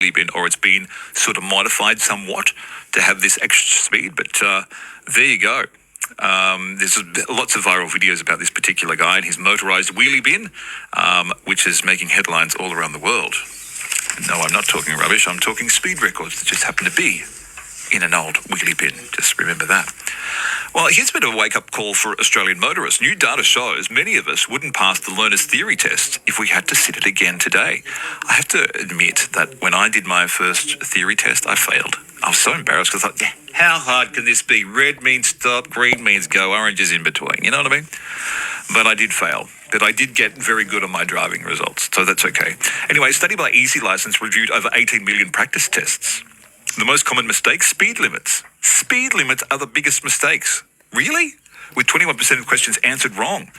bin, or it's been sort of modified somewhat to have this extra speed. But there you go. There's lots of viral videos about this particular guy and his motorized wheelie bin, which is making headlines all around the world. No, I'm not talking rubbish. I'm talking speed records that just happen to be in an old wheelie bin. Just remember that. Well, here's a bit of a wake-up call for Australian motorists. New data shows many of us wouldn't pass the learner's theory test if we had to sit it again today. I have to admit that when I did my first theory test, I failed. I was so embarrassed because I thought, how hard can this be? Red means stop, green means go, orange is in between. You know what I mean? But I did fail. But I did get very good on my driving results, so that's okay. Anyway, a study by Easy License reviewed over 18 million practice tests. The most common mistakes, speed limits. Speed limits are the biggest mistakes. Really? With 21% of questions answered wrong.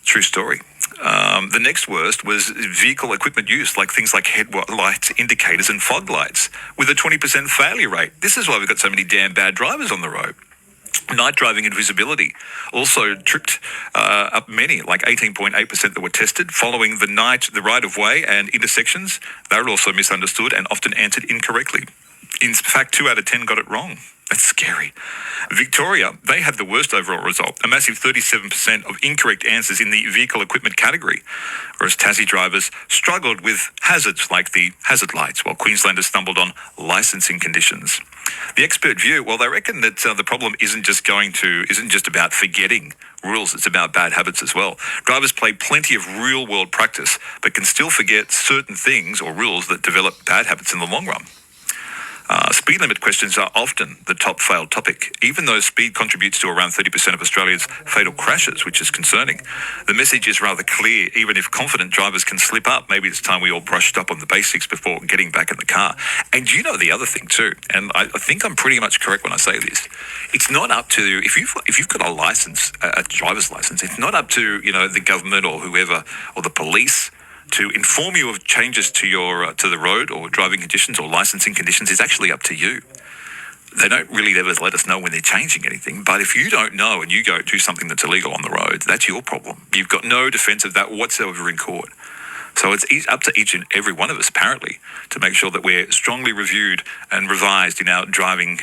True story. The next worst was vehicle equipment use, like things like headlights, indicators, and fog lights, with a 20% failure rate. This is why we've got so many damn bad drivers on the road. Night driving and visibility also tripped up many, like 18.8% that were tested. Following the right of way and intersections, they were also misunderstood and often answered incorrectly. In fact, 2 out of 10 got it wrong. That's scary. Victoria, they had the worst overall result, a massive 37% of incorrect answers in the vehicle equipment category, whereas Tassie drivers struggled with hazards like the hazard lights, while Queenslanders stumbled on licensing conditions. The expert view, well, they reckon that the problem isn't just about forgetting rules, it's about bad habits as well. Drivers play plenty of real-world practice, but can still forget certain things or rules that develop bad habits in the long run. Speed limit questions are often the top failed topic, even though speed contributes to around 30% of Australia's fatal crashes, which is concerning. The message is rather clear. Even if confident drivers can slip up, maybe it's time we all brushed up on the basics before getting back in the car. And you know the other thing too, and I think I'm pretty much correct when I say this. It's not up to, if you've got a license, a driver's license, it's not up to, the government or whoever, or the police, to inform you of changes to your to the road or driving conditions or licensing conditions. Is actually up to you. They don't really ever let us know when they're changing anything. But if you don't know and you go do something that's illegal on the road, that's your problem. You've got no defense of that whatsoever in court. So it's up to each and every one of us, apparently, to make sure that we're strongly reviewed and revised in our driving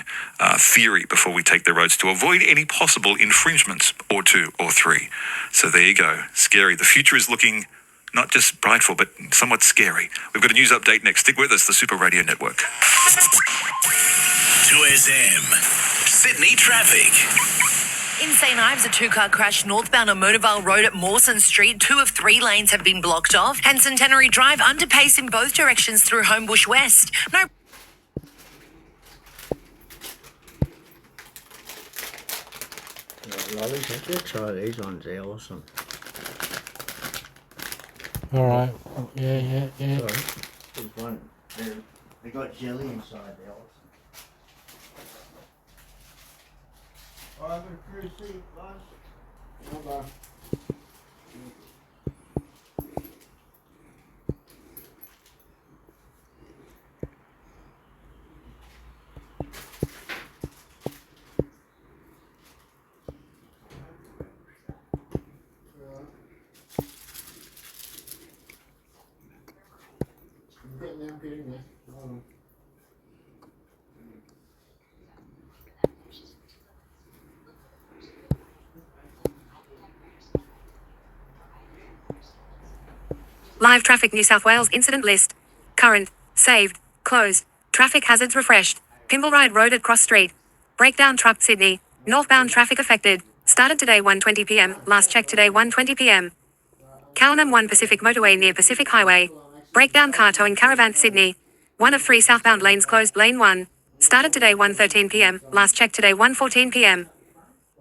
theory before we take the roads to avoid any possible infringements, or 2 or 3. So there you go. Scary. The future is looking not just brightful, but somewhat scary. We've got a news update next. Stick with us, the Super Radio Network. 2SM. Sydney traffic. In St Ives, a 2-car crash northbound on Motorvale Road at Mawson Street. 2 of 3 lanes have been blocked off. And Centenary Drive under pace in both directions through Homebush West. No. Lovely, can't you try these ones? They're awesome. Alright, yeah. Sorry. There's one. They got jelly inside. They're awesome. Alright, I'm going to cruise seat, guys. Bye-bye. I'm getting there. Live traffic New South Wales incident list. Current, saved, closed, traffic hazards refreshed. Pimblewright Road at Cross Street. Breakdown truck Sydney. Northbound traffic affected. Started today 1:20 p.m. Last check today 1:20 p.m. Callanum 1 Pacific Motorway near Pacific Highway. Breakdown car towing caravan Sydney. 1 of 3 southbound lanes closed lane 1. Started today 1:13 p.m. Last check today 1:14 p.m.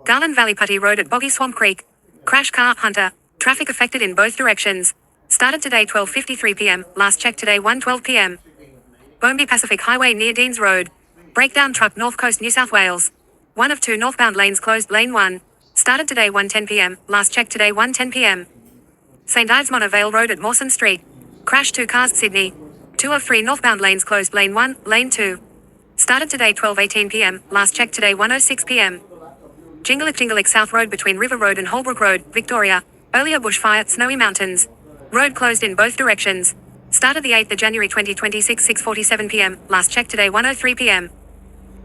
Garland Valley Putty Road at Boggy Swamp Creek. Crash car Hunter. Traffic affected in both directions. Started today 12:53 p.m. Last check today 1:12 p.m. Bombi Pacific Highway near Deans Road. Breakdown truck North Coast New South Wales. 1 of 2 northbound lanes closed lane 1. Started today 1:10 p.m. Last check today 1:10 p.m. St Ives Monovale Road at Mawson Street. Crash 2 cars Sydney. 2 of 3 northbound lanes closed lane 1, lane 2. Started today 12:18 p.m. Last check today 1:06 p.m. Jinglick South Road between River Road and Holbrook Road, Victoria. Earlier bushfire, Snowy Mountains. Road closed in both directions. Started the 8th of January 2026, 6:47 p.m. Last check today, 1:03 p.m.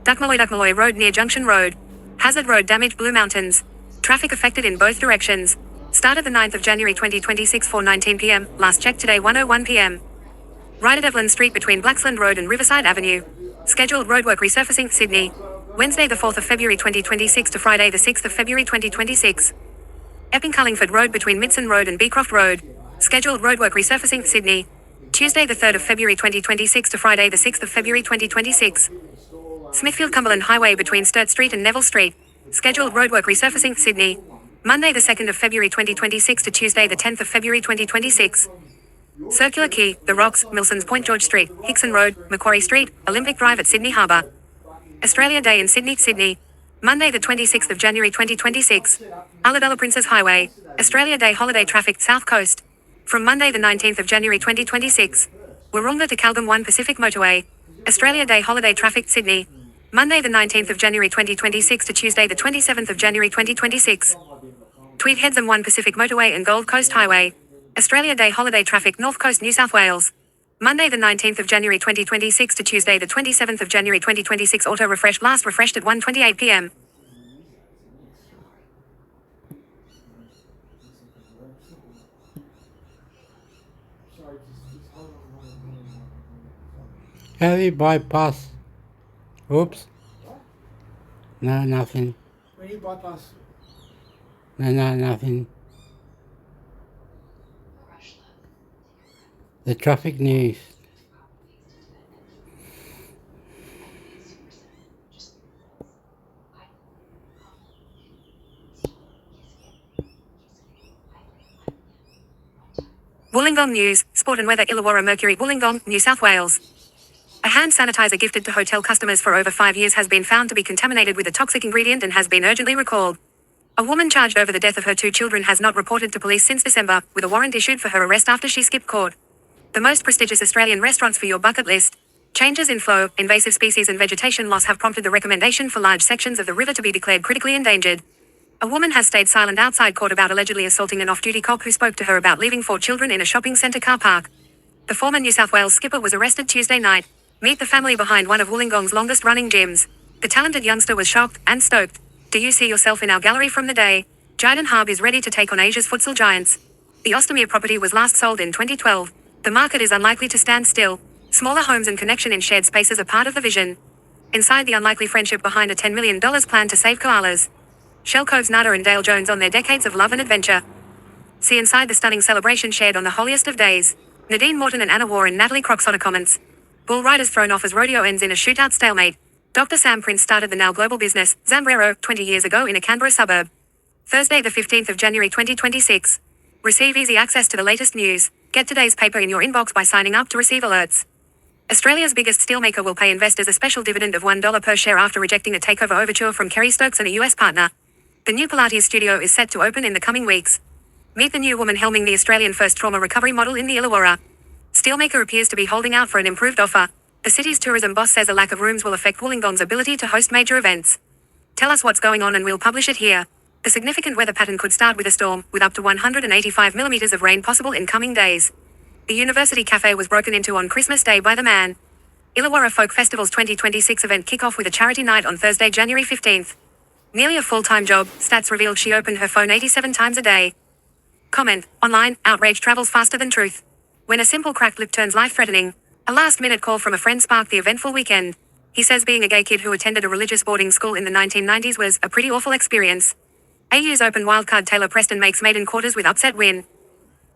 Duckmalloy Road near Junction Road. Hazard road damage, Blue Mountains. Traffic affected in both directions. Started the 9th of January 2026, 4:19 p.m. Last check today, 1:01 p.m. Right at Evelyn Street between Blacksland Road and Riverside Avenue. Scheduled roadwork resurfacing, Sydney. Wednesday the 4th of February 2026 to Friday the 6th of February 2026. Epping Cullingford Road between Midson Road and Beecroft Road. Scheduled roadwork resurfacing, Sydney. Tuesday the 3rd of February 2026 to Friday the 6th of February 2026. Smithfield Cumberland Highway between Sturt Street and Neville Street. Scheduled roadwork resurfacing, Sydney. Monday the 2nd of February 2026 to Tuesday the 10th of February 2026. Circular Quay, The Rocks, Milsons Point George Street, Hickson Road, Macquarie Street, Olympic Drive at Sydney Harbour. Australia Day in Sydney, Sydney. Monday the 26th of January 2026. Ulladulla Princess Highway. Australia Day holiday traffic, South Coast. From Monday the 19th of January 2026. Wahroonga to Calgum 1 Pacific Motorway. Australia Day holiday traffic, Sydney. Monday the 19th of January 2026 to Tuesday the 27th of January 2026. Tweed Heads 1 Pacific Motorway and Gold Coast Highway. Australia Day holiday traffic, North Coast, New South Wales. Monday the 19th of January 2026 to Tuesday the 27th of January 2026. Auto refresh, last refreshed at 1:28 p.m. Heavy bypass. Oops. No, nothing. Where do you bypass? No, nothing. The traffic news. Wollongong News, Sport and Weather. Illawarra Mercury, Wollongong, New South Wales. A hand sanitizer gifted to hotel customers for over 5 years has been found to be contaminated with a toxic ingredient and has been urgently recalled. A woman charged over the death of her 2 children has not reported to police since December, with a warrant issued for her arrest after she skipped court. The most prestigious Australian restaurants for your bucket list. Changes in flow, invasive species and vegetation loss have prompted the recommendation for large sections of the river to be declared critically endangered. A woman has stayed silent outside court about allegedly assaulting an off-duty cop who spoke to her about leaving 4 children in a shopping centre car park. The former New South Wales skipper was arrested Tuesday night. Meet the family behind one of Wollongong's longest-running gyms. The talented youngster was shocked and stoked. Do you see yourself in our gallery from the day? Jiden Harb is ready to take on Asia's futsal giants. The Ostermere property was last sold in 2012. The market is unlikely to stand still. Smaller homes and connection in shared spaces are part of the vision. Inside the unlikely friendship behind a $10 million plan to save koalas. Shell Cove's Nada and Dale Jones on their decades of love and adventure. See inside the stunning celebration shared on the holiest of days. Nadine Morton and Anna War and Natalie Croxotter comments. Bull riders thrown off as rodeo ends in a shootout stalemate. Dr. Sam Prince started the now global business, Zambrero, 20 years ago in a Canberra suburb. Thursday the 15th of January 2026. Receive easy access to the latest news. Get today's paper in your inbox by signing up to receive alerts. Australia's biggest steelmaker will pay investors a special dividend of $1 per share after rejecting a takeover overture from Kerry Stokes and a US partner. The new Pilates studio is set to open in the coming weeks. Meet the new woman helming the Australian first trauma recovery model in the Illawarra. Steelmaker appears to be holding out for an improved offer. The city's tourism boss says a lack of rooms will affect Wollongong's ability to host major events. Tell us what's going on and we'll publish it here. The significant weather pattern could start with a storm, with up to 185 millimeters of rain possible in coming days. The University Cafe was broken into on Christmas Day by the man. Illawarra Folk Festival's 2026 event kick-off with a charity night on Thursday, January 15th. Nearly a full-time job, stats revealed she opened her phone 87 times a day. Comment, online, outrage travels faster than truth. When a simple cracked lip turns life-threatening, a last-minute call from a friend sparked the eventful weekend. He says being a gay kid who attended a religious boarding school in the 1990s was a pretty awful experience. AU's open wildcard Taylor Preston makes maiden quarters with upset win.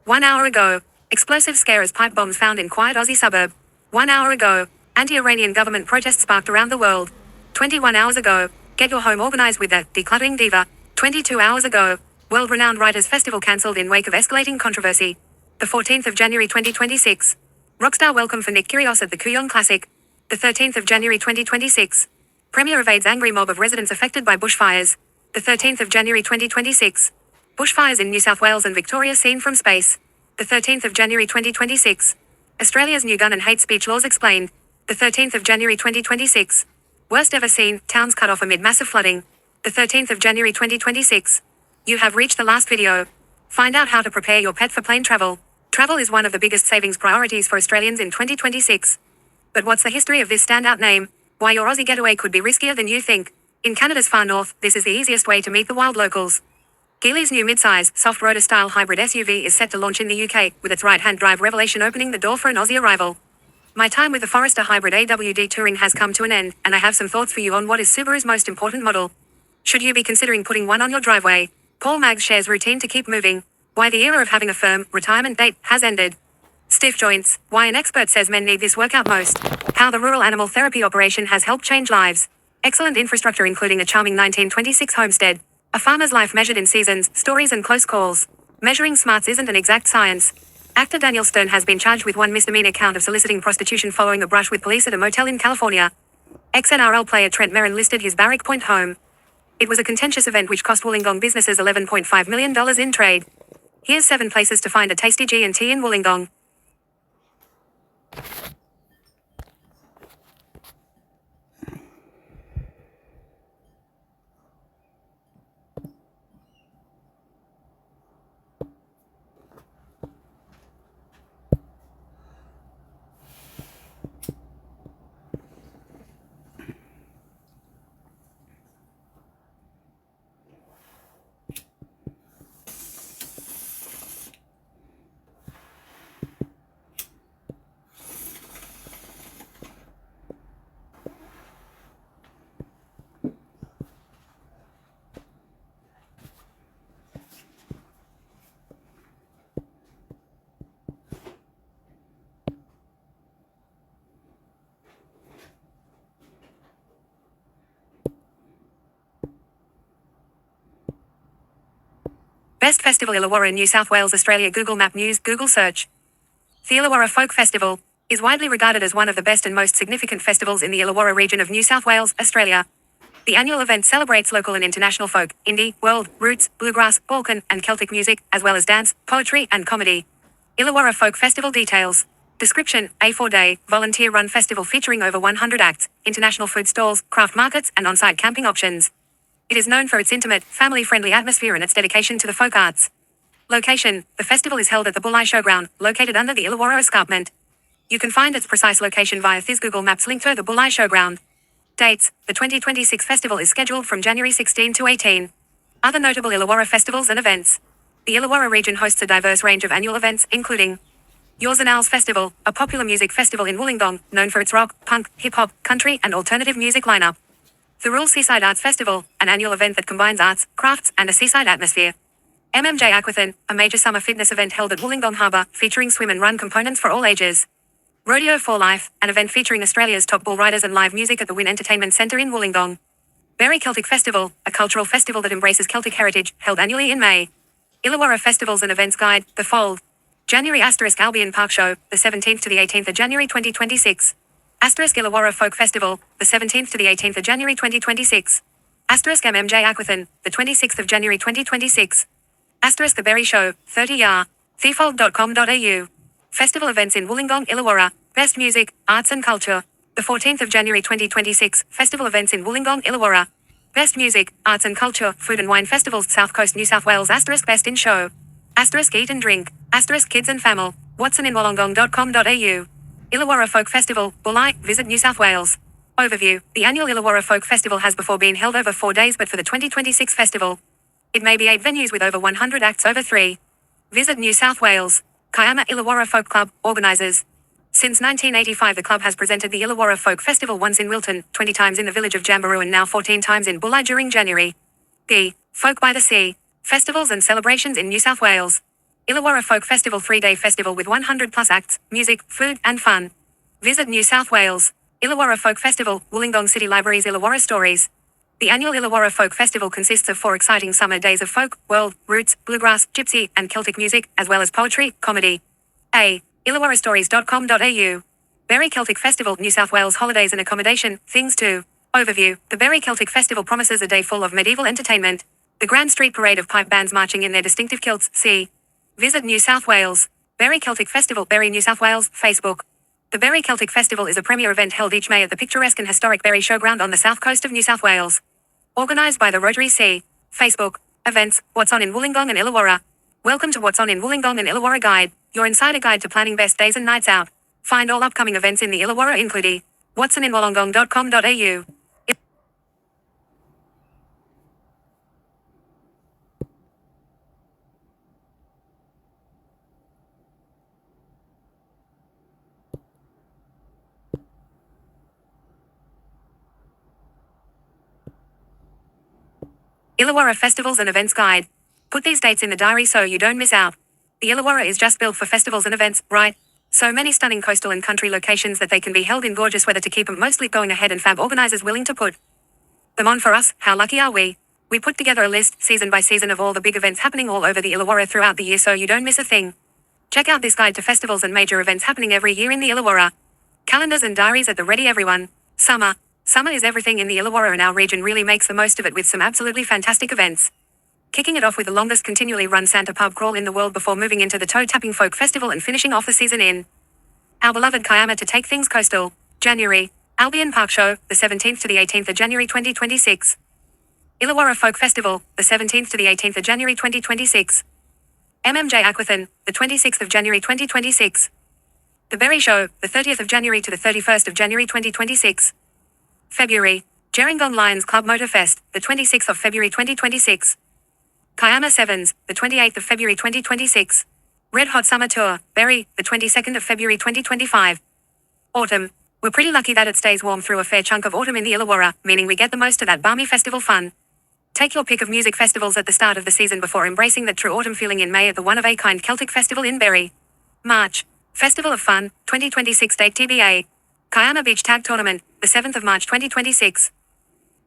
1 hour ago, explosive scare as pipe bombs found in quiet Aussie suburb. 1 hour ago, anti-Iranian government protests sparked around the world. 21 hours ago, get your home organized with the decluttering diva. 22 hours ago, world-renowned writers' festival cancelled in wake of escalating controversy. The 14th of January 2026. Rockstar welcome for Nick Kyrgios at the Kooyong Classic. The 13th of January 2026. Premier evades angry mob of residents affected by bushfires. The 13th of January 2026. Bushfires in New South Wales and Victoria seen from space. The 13th of January 2026. Australia's new gun and hate speech laws explained. The 13th of January 2026. Worst ever seen, towns cut off amid massive flooding. The 13th of January 2026. You have reached the last video. Find out how to prepare your pet for plane travel. Travel is one of the biggest savings priorities for Australians in 2026. But what's the history of this standout name? Why your Aussie getaway could be riskier than you think. In Canada's far north, this is the easiest way to meet the wild locals. Geely's new midsize, soft rotor-style hybrid SUV is set to launch in the UK, with its right-hand drive revelation opening the door for an Aussie arrival. My time with the Forester Hybrid AWD Touring has come to an end, and I have some thoughts for you on what is Subaru's most important model. Should you be considering putting one on your driveway? Paul Maggs shares routine to keep moving. Why the era of having a firm retirement date has ended. Stiff joints, why an expert says men need this workout most. How the rural animal therapy operation has helped change lives. Excellent infrastructure including a charming 1926 homestead. A farmer's life measured in seasons, stories and close calls. Measuring smarts isn't an exact science. Actor Daniel Stern has been charged with one misdemeanor count of soliciting prostitution following a brush with police at a motel in California. Ex-NRL player Trent Merrin listed his Barrack Point home. It was a contentious event which cost Wollongong businesses $11.5 million in trade. Here's 7 places to find a tasty G&T in Wollongong. Best Festival Illawarra, New South Wales, Australia. Google Map News, Google Search. The Illawarra Folk Festival is widely regarded as one of the best and most significant festivals in the Illawarra region of New South Wales, Australia. The annual event celebrates local and international folk, indie, world, roots, bluegrass, Balkan, and Celtic music, as well as dance, poetry, and comedy. Illawarra Folk Festival details. Description: a 4-day, volunteer-run festival featuring over 100 acts, international food stalls, craft markets, and on-site camping options. It is known for its intimate, family-friendly atmosphere and its dedication to the folk arts. Location: the festival is held at the Bulleye Showground, located under the Illawarra Escarpment. You can find its precise location via Thiz Google Maps link to the Bulleye Showground. Dates: the 2026 festival is scheduled from January 16 to 18. Other notable Illawarra festivals and events. The Illawarra region hosts a diverse range of annual events, including Yours and Ours Festival, a popular music festival in Wollongong, known for its rock, punk, hip-hop, country, and alternative music lineup. The Rural Seaside Arts Festival, an annual event that combines arts, crafts, and a seaside atmosphere. MMJ Aquathon, a major summer fitness event held at Wollongong Harbour, featuring swim and run components for all ages. Rodeo for Life, an event featuring Australia's top bull riders and live music at the Wynn Entertainment Centre in Wollongong. Berry Celtic Festival, a cultural festival that embraces Celtic heritage, held annually in May. Illawarra Festivals and Events Guide, The Fold. January * Albion Park Show, the 17th to the 18th of January 2026. * Illawarra Folk Festival, the 17th to the 18th of January 2026. * MMJ Aquathon, the 26th of January 2026. * The Berry Show, 30 thefold.com.au. Festival events in Wollongong, Illawarra. Best Music, Arts and Culture. The 14th of January 2026, Festival events in Wollongong, Illawarra. Best Music, Arts and Culture, Food and Wine Festivals, South Coast, New South Wales. * Best in Show. * Eat and Drink. * Kids and Famil. watsoninwollongong.com.au. Illawarra Folk Festival, Bulleye, visit New South Wales. Overview: the annual Illawarra Folk Festival has before been held over 4 days, but for the 2026 festival, it may be 8 venues with over 100 acts over 3. Visit New South Wales. Kiama Illawarra Folk Club, organisers. Since 1985 the club has presented the Illawarra Folk Festival once in Wilton, 20 times in the village of Jamberoo and now 14 times in Bulleye during January. The Folk by the Sea. Festivals and celebrations in New South Wales. Illawarra Folk Festival 3-day festival with 100 plus acts, music, food and fun. Visit New South Wales. Illawarra Folk Festival, Wollongong City Libraries. Illawarra Stories. The annual Illawarra Folk Festival consists of 4 exciting summer days of folk, world, roots, bluegrass, gypsy and Celtic music, as well as poetry, comedy. illawarrastories.com.au. Berry Celtic Festival, New South Wales holidays and accommodation, things too. Overview: the Berry Celtic Festival promises a day full of medieval entertainment. The Grand Street Parade of pipe bands marching in their distinctive kilts, see. Visit New South Wales. Berry Celtic Festival, Berry, New South Wales, Facebook. The Berry Celtic Festival is a premier event held each May at the picturesque and historic Berry Showground on the south coast of New South Wales. Organised by the Rotary C. Facebook. Events, What's On in Wollongong and Illawarra. Welcome to What's On in Wollongong and Illawarra Guide. your insider guide to planning best days and nights out. Find all upcoming events in the Illawarra including watsoninwollongong.com.au. Illawarra Festivals and Events Guide. Put these dates in the diary so you don't miss out. The Illawarra is just built for festivals and events, right? So many stunning coastal and country locations that they can be held in gorgeous weather to keep 'em mostly going ahead and fab organizers willing to put them on for us. How lucky are we? We put together a list, season by season, of all the big events happening all over the Illawarra throughout the year so you don't miss a thing. Check out this guide to festivals and major events happening every year in the Illawarra. Calendars and diaries at the ready, everyone. Summer. Summer is everything in the Illawarra, and our region really makes the most of it with some absolutely fantastic events. Kicking it off with the longest continually run Santa pub crawl in the world before moving into the toe-tapping folk festival and finishing off the season in our beloved Kiama to take things coastal. January. Albion Park Show, the 17th to the 18th of January 2026. Illawarra Folk Festival, the 17th to the 18th of January 2026. MMJ Aquathon, the 26th of January 2026. The Berry Show, the 30th of January to the 31st of January 2026. February. Gerringong Lions Club Motor Fest, the 26th of February 2026. Kiama Sevens, the 28th of February 2026. Red Hot Summer Tour, Berry, the 22nd of February 2025. Autumn. We're pretty lucky that it stays warm through a fair chunk of autumn in the Illawarra, meaning we get the most of that balmy festival fun. Take your pick of music festivals at the start of the season before embracing that true autumn feeling in May at the one-of-a-kind Celtic Festival in Berry. March. Festival of Fun, 2026 date TBA. Kiama Beach Tag Tournament, the 7th of March 2026.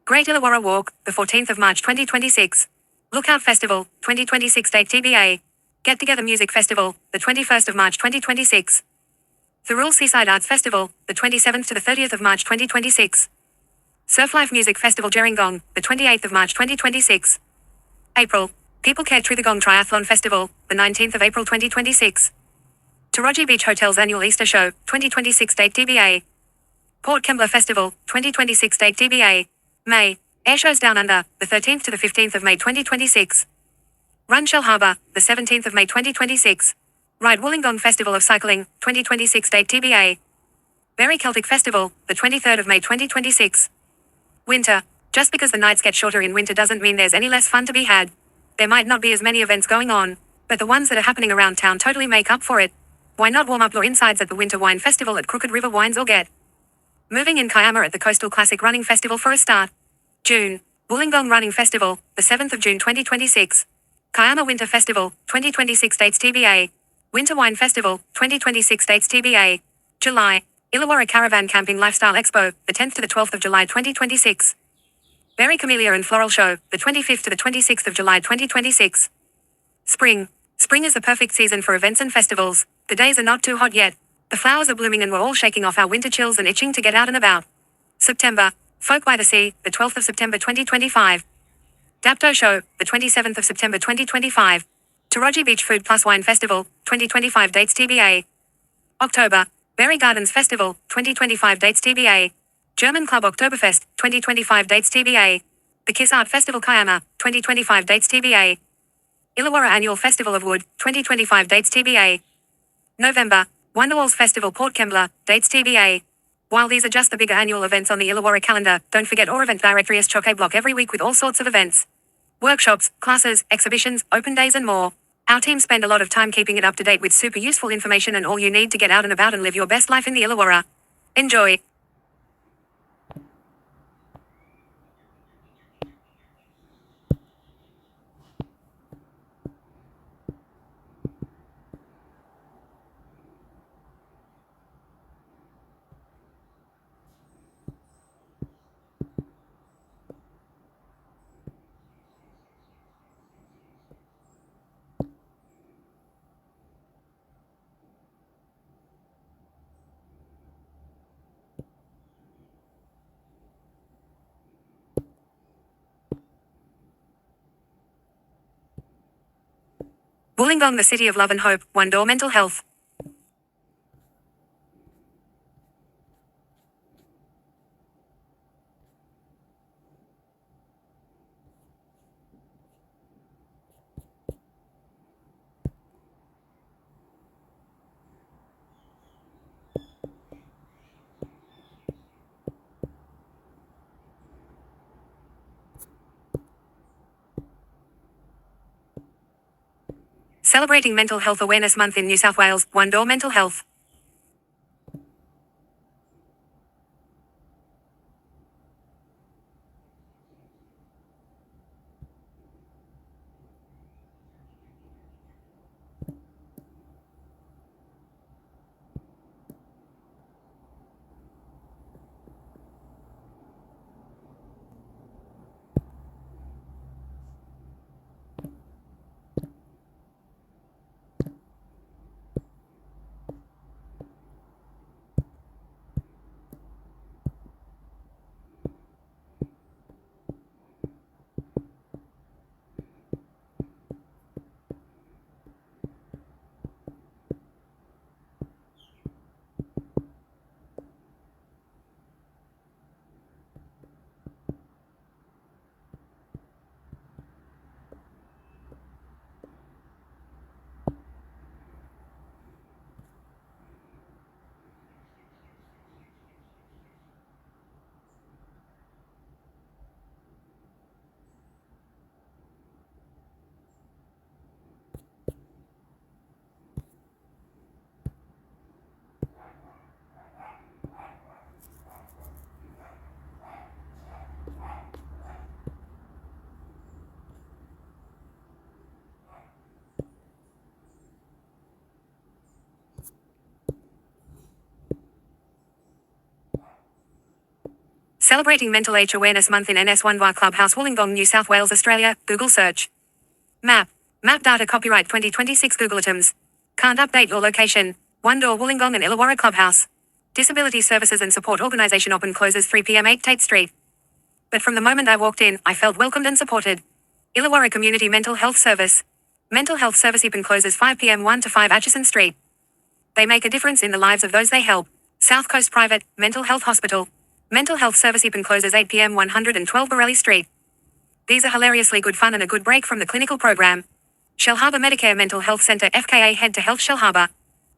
Great Illawarra Walk, the 14th of March 2026. Lookout Festival, 2026 date TBA. Get Together Music Festival, the 21st of March 2026. Thirroul Seaside Arts Festival, the 27th to the 30th of March 2026. Surf Life Music Festival Gerringong, the 28th of March 2026. April. People Care Trithagong Triathlon Festival, the 19th of April 2026. Taraji Beach Hotel's Annual Easter Show, 2026 date TBA. Port Kembla Festival, 2026 date TBA. May. Air Shows Down Under, the 13th to the 15th of May 2026. Run Shell Harbour, the 17th of May 2026. Ride Wollongong Festival of Cycling, 2026 date TBA. Berry Celtic Festival, the 23rd of May 2026. Winter. Just because the nights get shorter in winter doesn't mean there's any less fun to be had. There might not be as many events going on, but the ones that are happening around town totally make up for it. Why not warm up your insides at the Winter Wine Festival at Crooked River Wines or get moving in Kiama at the Coastal Classic Running Festival for a start. June. Wollongong Running Festival, the 7th of June 2026. Kiama Winter Festival, 2026 dates TBA. Winter Wine Festival, 2026 dates TBA. July. Illawarra Caravan Camping Lifestyle Expo, the 10th to the 12th of July 2026. Berry Camellia and Floral Show, the 25th to the 26th of July 2026. Spring. Spring is the perfect season for events and festivals. The days are not too hot yet. The flowers are blooming and we're all shaking off our winter chills and itching to get out and about. September. Folk by the Sea, the 12th of September 2025. Dapto Show, the 27th of September 2025. Taraji Beach Food Plus Wine Festival, 2025 dates TBA. October. Berry Gardens Festival, 2025 dates TBA. German Club Oktoberfest, 2025 dates TBA. The Kiss Art Festival Kiama, 2025 dates TBA. Illawarra Annual Festival of Wood, 2025 dates TBA. November. Wonderwalls Festival Port Kembla, dates TBA. While these are just the bigger annual events on the Illawarra calendar, don't forget our event directory is chock-a-block every week with all sorts of events. Workshops, classes, exhibitions, open days and more. Our team spend a lot of time keeping it up to date with super useful information and all you need to get out and about and live your best life in the Illawarra. Enjoy! Wollongong, the City of Love and Hope, One Door Mental Health. Celebrating Mental Health Awareness Month in New South Wales, One Door Mental Health. Celebrating Mental Age Awareness Month in NS1 Clubhouse Wollongong, New South Wales, Australia. Google search. Map. Map data copyright 2026 Google items. Can't update your location. One Door Wollongong and Illawarra Clubhouse. Disability Services and Support Organisation open closes 3 p.m. 8 Tate Street. But from the moment I walked in, I felt welcomed and supported. Illawarra Community Mental Health Service. Mental Health Service open closes 5 p.m. 1 to 5 Atchison Street. They make a difference in the lives of those they help. South Coast Private Mental Health Hospital. Mental Health Service open closes 8 p.m. 112 Borelli Street. These are hilariously good fun and a good break from the clinical program. Shellharbour Medicare Mental Health Centre FKA Head to Health Shellharbour.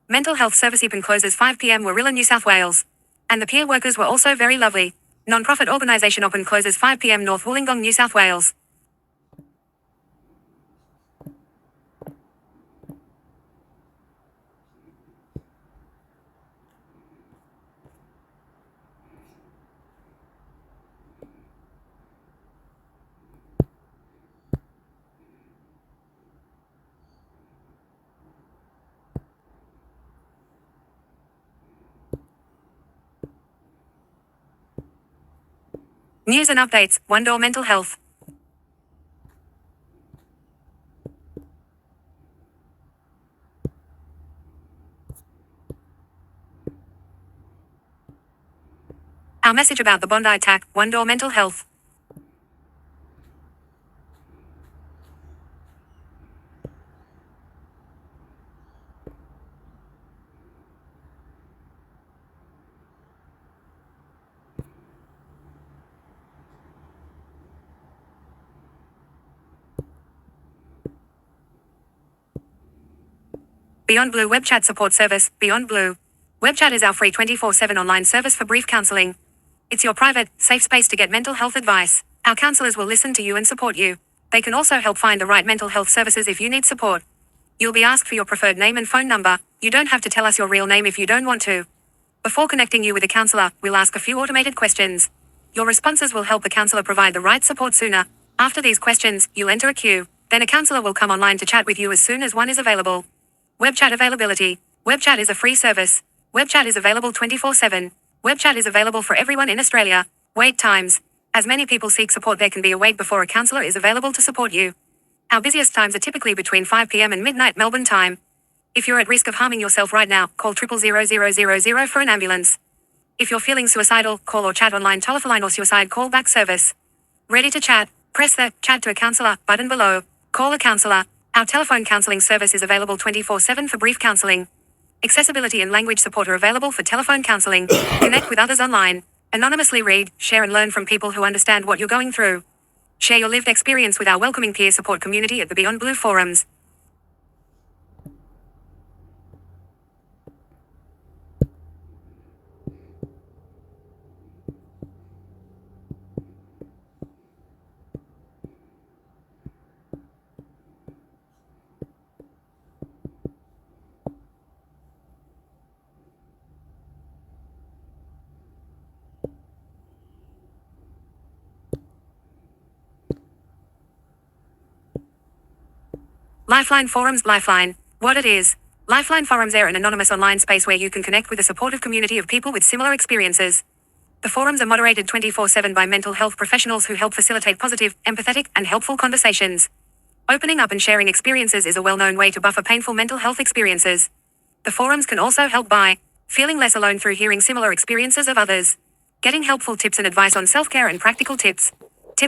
Mental Health Service open closes 5 p.m. Warilla, New South Wales. And the peer workers were also very lovely. Non-profit organisation open closes 5 p.m. North Wollongong, New South Wales. News and updates, One Door Mental Health. Our message about the Bondi attack, One Door Mental Health. Beyond Blue Web Chat Support Service, Beyond Blue. Web Chat is our free 24/7 online service for brief counselling. It's your private, safe space to get mental health advice. Our counsellors will listen to you and support you. They can also help find the right mental health services if you need support. You'll be asked for your preferred name and phone number. You don't have to tell us your real name if you don't want to. Before connecting you with a counsellor, we'll ask a few automated questions. Your responses will help the counsellor provide the right support sooner. After these questions, you'll enter a queue. Then a counsellor will come online to chat with you as soon as one is available. Web chat availability. Web chat is a free service. Web chat is available 24/7. Web chat is available for everyone in Australia. Wait times. As many people seek support, there can be a wait before a counsellor is available to support you. Our busiest times are typically between 5 p.m. and midnight Melbourne time. If you're at risk of harming yourself right now, call 00000 for an ambulance. If you're feeling suicidal, call or chat online Telephone or suicide callback service. Ready to chat? Press the Chat to a Counsellor button below. Call a counsellor. Our telephone counselling service is available 24/7 for brief counselling. Accessibility and language support are available for telephone counselling. Connect with others online. Anonymously read, share and learn from people who understand what you're going through. Share your lived experience with our welcoming peer support community at the Beyond Blue forums. Lifeline Forums. Lifeline. What it is. Lifeline Forums are an anonymous online space where you can connect with a supportive community of people with similar experiences. The forums are moderated 24/7 by mental health professionals who help facilitate positive, empathetic, and helpful conversations. Opening up and sharing experiences is a well-known way to buffer painful mental health experiences. The forums can also help by feeling less alone through hearing similar experiences of others, getting helpful tips and advice on self-care and practical tips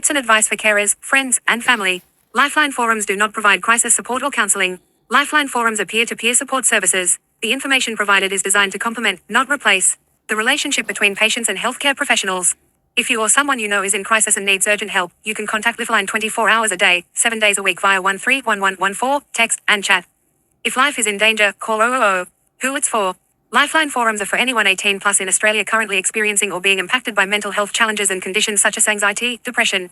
and advice for carers, friends, and family. Lifeline Forums do not provide crisis support or counseling. Lifeline Forums are peer-to-peer support services. The information provided is designed to complement, not replace, the relationship between patients and healthcare professionals. If you or someone you know is in crisis and needs urgent help, you can contact Lifeline 24 hours a day, 7 days a week via 131114, text, and chat. If life is in danger, call 000. Who it's for. Lifeline Forums are for anyone 18 plus in Australia currently experiencing or being impacted by mental health challenges and conditions such as anxiety, depression,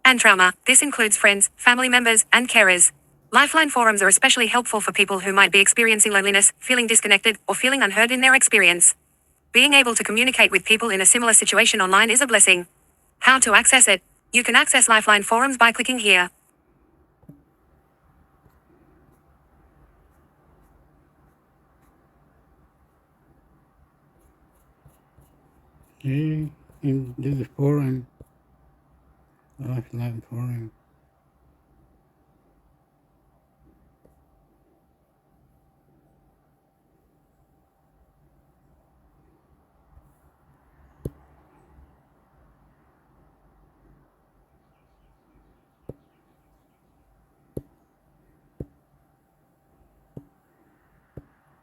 and trauma. This includes friends, family members, and carers. Lifeline Forums are especially helpful for people who might be experiencing loneliness, feeling disconnected, or feeling unheard in their experience. Being able to communicate with people in a similar situation online is a blessing. How to access it? You can access Lifeline Forums by clicking here. See, in this forum, Lifeline Forum.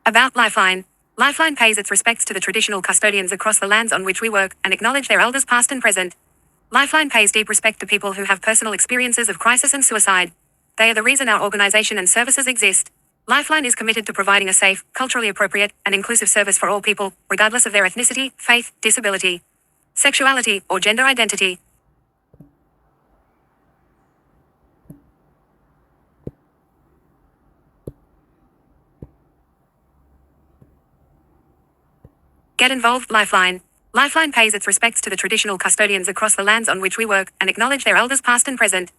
About Lifeline. Lifeline pays its respects to the traditional custodians across the lands on which we work and acknowledge their elders past and present. Lifeline pays deep respect to people who have personal experiences of crisis and suicide. They are the reason our organization and services exist. Lifeline is committed to providing a safe, culturally appropriate, and inclusive service for all people, regardless of their ethnicity, faith, disability, sexuality, or gender identity. Get involved. Lifeline. Lifeline pays its respects to the traditional custodians across the lands on which we work and acknowledge their elders past and present.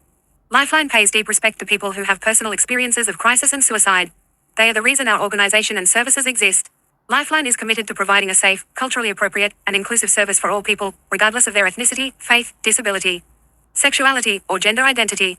Lifeline pays deep respect to people who have personal experiences of crisis and suicide. They are the reason our organization and services exist. Lifeline is committed to providing a safe, culturally appropriate, and inclusive service for all people, regardless of their ethnicity, faith, disability, sexuality, or gender identity.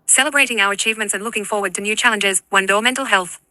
Celebrating our achievements and looking forward to new challenges. One Door Mental Health.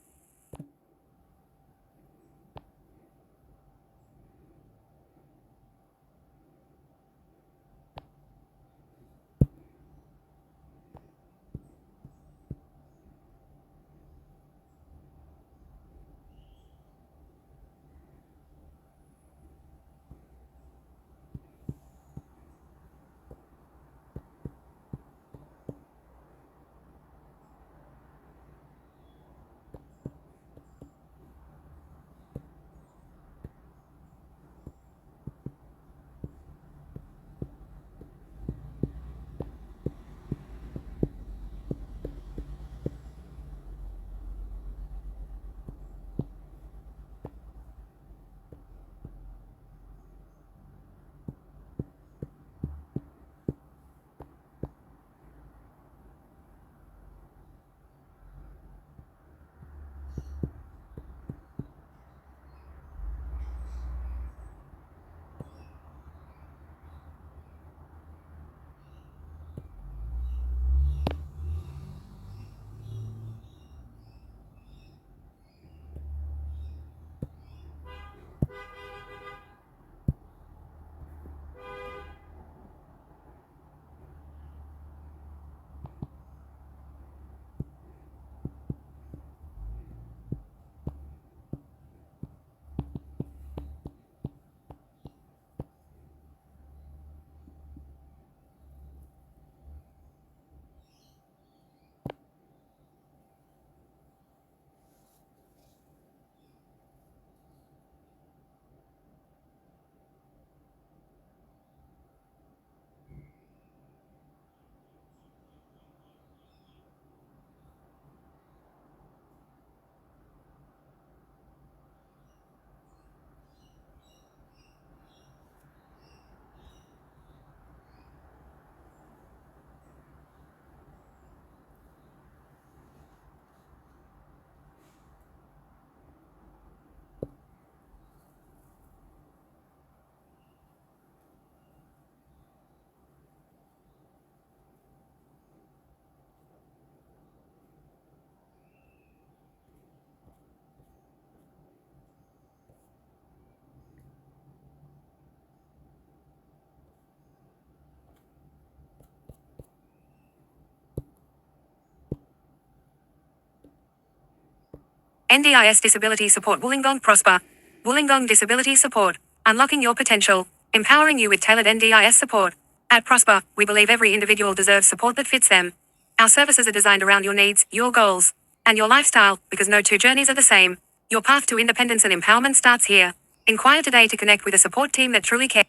NDIS Disability Support Wollongong Prosper. Wollongong Disability Support. Unlocking your potential. Empowering you with tailored NDIS support. At Prosper, we believe every individual deserves support that fits them. Our services are designed around your needs, your goals, and your lifestyle, because no two journeys are the same. Your path to independence and empowerment starts here. Inquire today to connect with a support team that truly cares.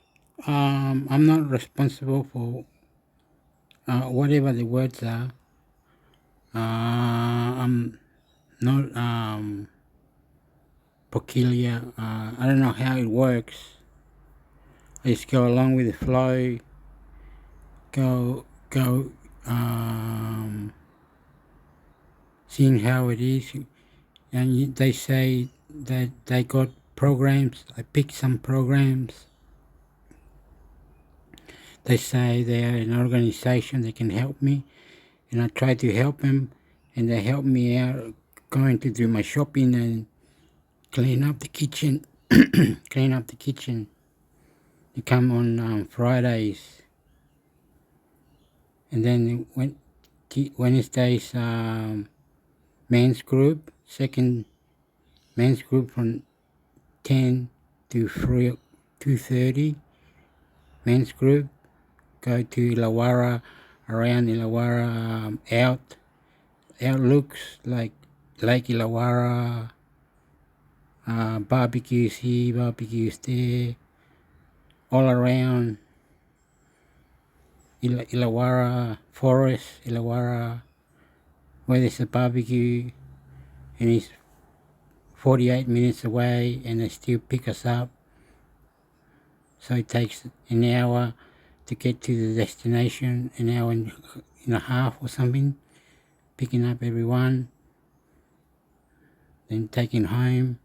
I'm not responsible for whatever the words are. I'm not peculiar. I don't know how it works. I just go along with the flow. Go. Seeing how it is, and they say that they got programs. I picked some programs. They say they're an organization that can help me, and I try to help them, and they help me out going to do my shopping and clean up the kitchen. Clean up the kitchen. They come on Fridays, and then Wednesdays men's group, second men's group from 10 to 2:30. Men's group. Go to Illawarra, around Illawarra, outlooks like Lake Illawarra, barbecues here, barbecues there, all around Illawarra forest, Illawarra, where there's a barbecue, and it's 48 minutes away, and they still pick us up. So it takes an hour to get to the destination, an hour and a half or something, picking up everyone, then taking home.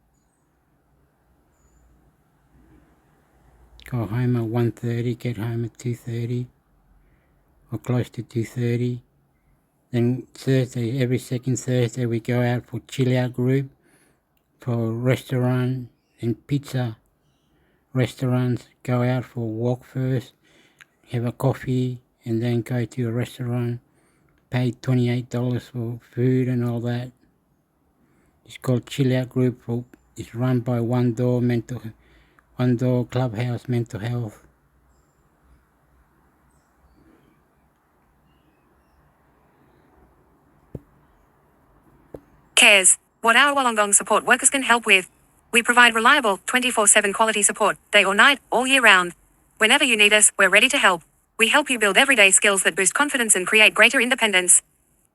Go home at 1:30, get home at 2:30, or close to 2:30. Then Thursday, every second Thursday, we go out for chill out group, for restaurant and pizza. Restaurants, go out for a walk first, have a coffee, and then go to a restaurant, pay $28 for food and all that. It's called Chill Out Group. It's run by One Door Clubhouse Mental Health. Cares. What our Wollongong support workers can help with. We provide reliable, 24/7 quality support, day or night, all year round. Whenever you need us, we're ready to help. We help you build everyday skills that boost confidence and create greater independence.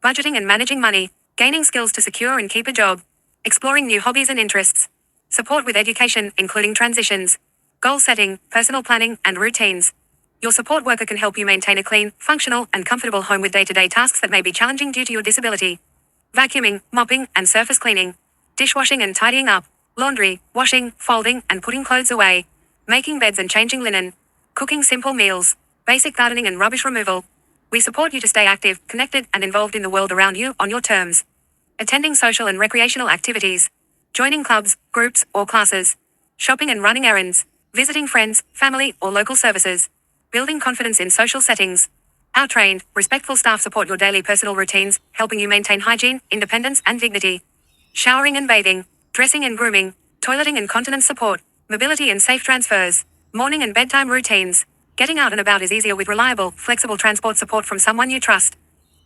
Budgeting and managing money, gaining skills to secure and keep a job, exploring new hobbies and interests. Support with education, including transitions, goal setting, personal planning, and routines. Your support worker can help you maintain a clean, functional, and comfortable home with day-to-day tasks that may be challenging due to your disability. Vacuuming, mopping, and surface cleaning. Dishwashing and tidying up. Laundry, washing, folding, and putting clothes away. Making beds and changing linen. Cooking simple meals. Basic gardening and rubbish removal. We support you to stay active, connected, and involved in the world around you on your terms. Attending social and recreational activities. Joining clubs, groups, or classes. Shopping and running errands. Visiting friends, family, or local services. Building confidence in social settings. Our trained, respectful staff support your daily personal routines, helping you maintain hygiene, independence, and dignity. Showering and bathing. Dressing and grooming. Toileting and continence support. Mobility and safe transfers. Morning and bedtime routines. Getting out and about is easier with reliable, flexible transport support from someone you trust.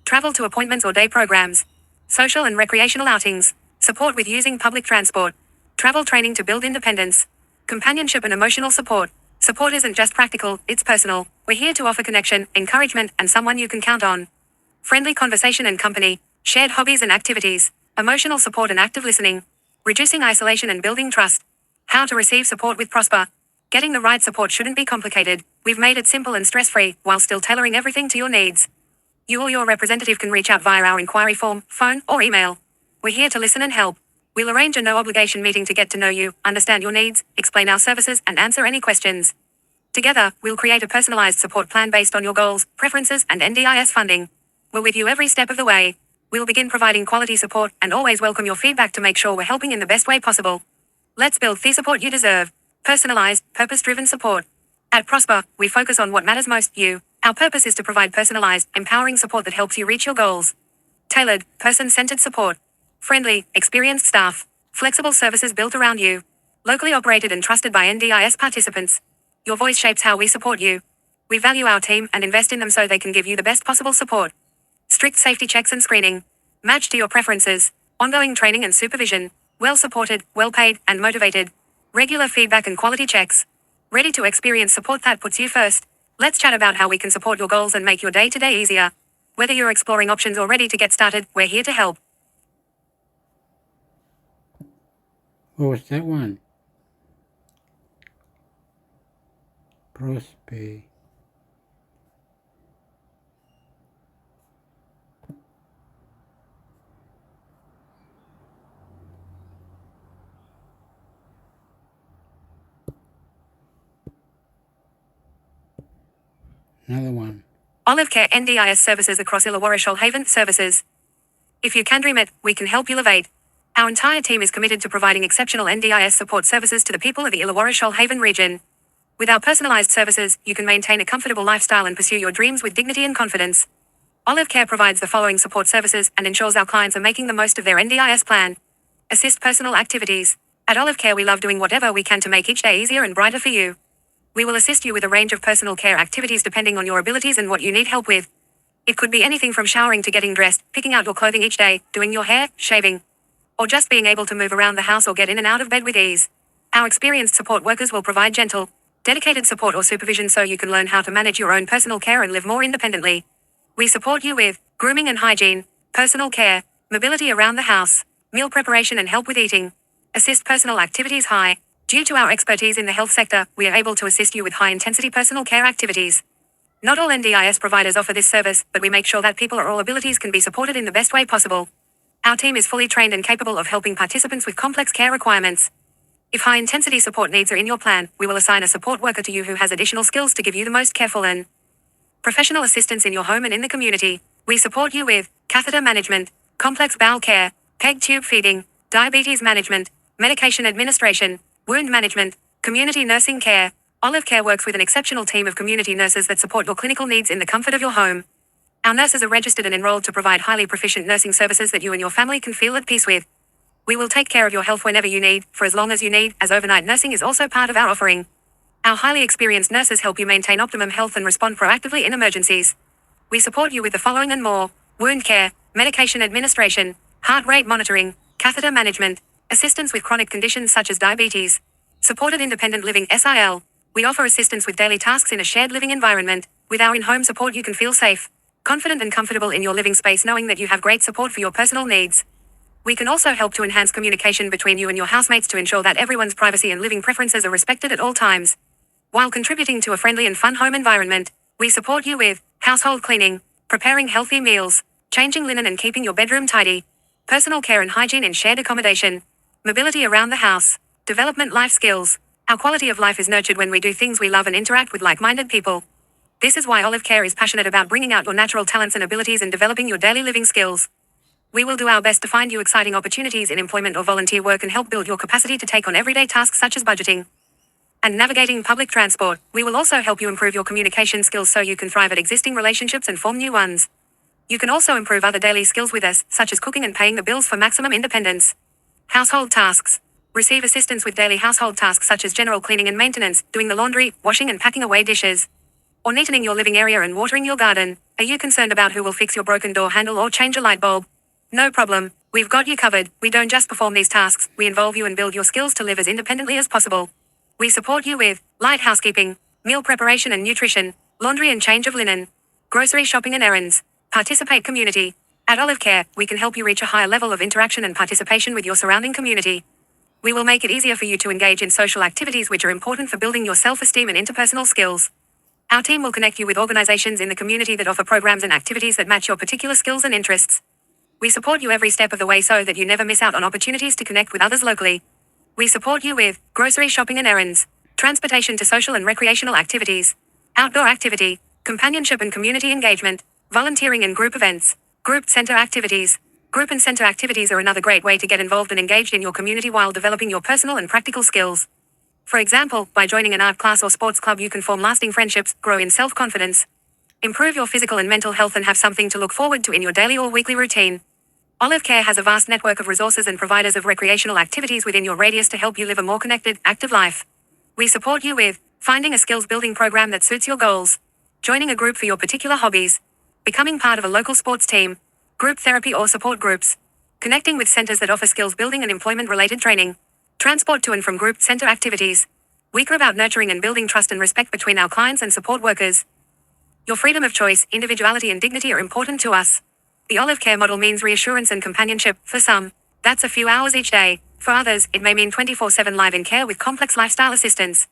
Travel to appointments or day programs. Social and recreational outings. Support with using public transport. Travel training to build independence. Companionship and emotional support. Support isn't just practical, it's personal. We're here to offer connection, encouragement, and someone you can count on. Friendly conversation and company. Shared hobbies and activities. Emotional support and active listening. Reducing isolation and building trust. How to receive support with Prosper. Getting the right support shouldn't be complicated. We've made it simple and stress-free, while still tailoring everything to your needs. You or your representative can reach out via our inquiry form, phone, or email. We're here to listen and help. We'll arrange a no-obligation meeting to get to know you, understand your needs, explain our services, and answer any questions. Together, we'll create a personalized support plan based on your goals, preferences, and NDIS funding. We're with you every step of the way. We'll begin providing quality support and always welcome your feedback to make sure we're helping in the best way possible. Let's build the support you deserve. Personalized, purpose-driven support. At Prosper, we focus on what matters most, you. Our purpose is to provide personalized, empowering support that helps you reach your goals. Tailored, person-centered support. Friendly, experienced staff. Flexible services built around you. Locally operated and trusted by NDIS participants. Your voice shapes how we support you. We value our team and invest in them so they can give you the best possible support. Strict safety checks and screening. Matched to your preferences. Ongoing training and supervision. Well supported, well paid, and motivated. Regular feedback and quality checks. Ready to experience support that puts you first. Let's chat about how we can support your goals and make your day-to-day easier. Whether you're exploring options or ready to get started, we're here to help. What was that one? Prosper. Another one. Olive Care NDIS services across Illawarra Shoalhaven services. If you can dream it, we can help you elevate. Our entire team is committed to providing exceptional NDIS support services to the people of the Illawarra Shoalhaven region. With our personalized services, you can maintain a comfortable lifestyle and pursue your dreams with dignity and confidence. Olive Care provides the following support services and ensures our clients are making the most of their NDIS plan. Assist personal activities. At Olive Care, we love doing whatever we can to make each day easier and brighter for you. We will assist you with a range of personal care activities depending on your abilities and what you need help with. It could be anything from showering to getting dressed, picking out your clothing each day, doing your hair, shaving, or just being able to move around the house or get in and out of bed with ease. Our experienced support workers will provide gentle, dedicated support or supervision so you can learn how to manage your own personal care and live more independently. We support you with grooming and hygiene, personal care, mobility around the house, meal preparation and help with eating. Assist personal activities high. Due to our expertise in the health sector, we are able to assist you with high-intensity personal care activities. Not all NDIS providers offer this service, but we make sure that people of all abilities can be supported in the best way possible. Our team is fully trained and capable of helping participants with complex care requirements. If high-intensity support needs are in your plan, we will assign a support worker to you who has additional skills to give you the most careful and professional assistance in your home and in the community. We support you with catheter management, complex bowel care, peg tube feeding, diabetes management, medication administration, wound management, community nursing care. Olive Care works with an exceptional team of community nurses that support your clinical needs in the comfort of your home. Our nurses are registered and enrolled to provide highly proficient nursing services that you and your family can feel at peace with. We will take care of your health whenever you need, for as long as you need, as overnight nursing is also part of our offering. Our highly experienced nurses help you maintain optimum health and respond proactively in emergencies. We support you with the following and more: wound care, medication administration, heart rate monitoring, catheter management, assistance with chronic conditions such as diabetes, supported independent living SIL. We offer assistance with daily tasks in a shared living environment. With our in-home support, you can feel safe, confident and comfortable in your living space knowing that you have great support for your personal needs. We can also help to enhance communication between you and your housemates to ensure that everyone's privacy and living preferences are respected at all times, while contributing to a friendly and fun home environment. We support you with household cleaning, preparing healthy meals, changing linen and keeping your bedroom tidy, personal care and hygiene in shared accommodation, mobility around the house, development life skills. Our quality of life is nurtured when we do things we love and interact with like-minded people. This is why Olive Care is passionate about bringing out your natural talents and abilities and developing your daily living skills. We will do our best to find you exciting opportunities in employment or volunteer work and help build your capacity to take on everyday tasks such as budgeting and navigating public transport. We will also help you improve your communication skills so you can thrive at existing relationships and form new ones. You can also improve other daily skills with us, such as cooking and paying the bills for maximum independence. Household tasks. Receive assistance with daily household tasks such as general cleaning and maintenance, doing the laundry, washing and packing away dishes, or neatening your living area and watering your garden. Are you concerned about who will fix your broken door handle or change a light bulb? No problem. We've got you covered. We don't just perform these tasks, we involve you and build your skills to live as independently as possible. We support you with light housekeeping, meal preparation and nutrition, laundry and change of linen, grocery shopping and errands. Participate community. At Olive Care, we can help you reach a higher level of interaction and participation with your surrounding community. We will make it easier for you to engage in social activities which are important for building your self-esteem and interpersonal skills. Our team will connect you with organizations in the community that offer programs and activities that match your particular skills and interests. We support you every step of the way so that you never miss out on opportunities to connect with others locally. We support you with grocery shopping and errands, transportation to social and recreational activities, outdoor activity, companionship and community engagement, volunteering and group events, group center activities. Group and center activities are another great way to get involved and engaged in your community while developing your personal and practical skills. For example, by joining an art class or sports club, you can form lasting friendships, grow in self-confidence, improve your physical and mental health, and have something to look forward to in your daily or weekly routine. Olive Care has a vast network of resources and providers of recreational activities within your radius to help you live a more connected, active life. We support you with finding a skills building program that suits your goals, joining a group for your particular hobbies, becoming part of a local sports team, group therapy or support groups, connecting with centers that offer skills building and employment related training, transport to and from group center activities. We care about nurturing and building trust and respect between our clients and support workers. Your freedom of choice, individuality and dignity are important to us. The Olive Care model means reassurance and companionship. For some, that's a few hours each day. For others, it may mean 24/7 live in care with complex lifestyle assistance.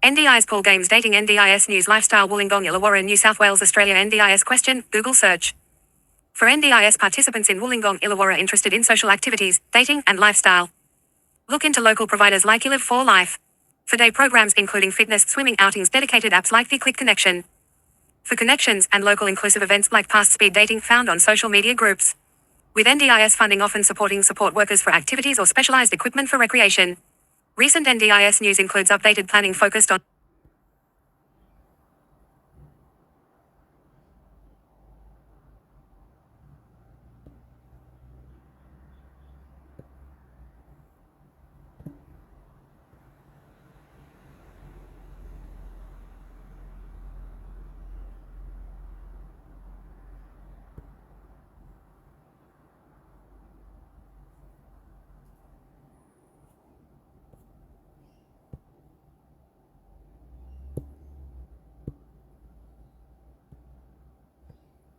NDIS Pool Games Dating NDIS News Lifestyle Wollongong Illawarra New South Wales Australia NDIS Question, Google Search. For NDIS participants in Wollongong Illawarra interested in social activities, dating and lifestyle. Look into local providers like Live for Life. For day programs including fitness, swimming outings, dedicated apps like the Click Connection. For connections and local inclusive events like past speed dating found on social media groups. With NDIS funding often supporting support workers for activities or specialized equipment for recreation. Recent NDIS news includes updated planning focused on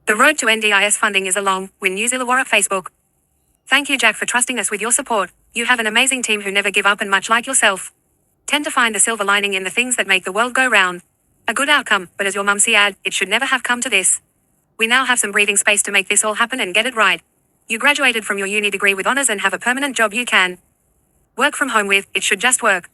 the road to NDIS funding is a long, Win News Illawarra Facebook. Thank you, Jack, for trusting us with your support. You have an amazing team who never give up and much like yourself, tend to find the silver lining in the things that make the world go round. A good outcome, but as your mum said, it should never have come to this. We now have some breathing space to make this all happen and get it right. You graduated from your uni degree with honors and have a permanent job you can work from home with. It should just work.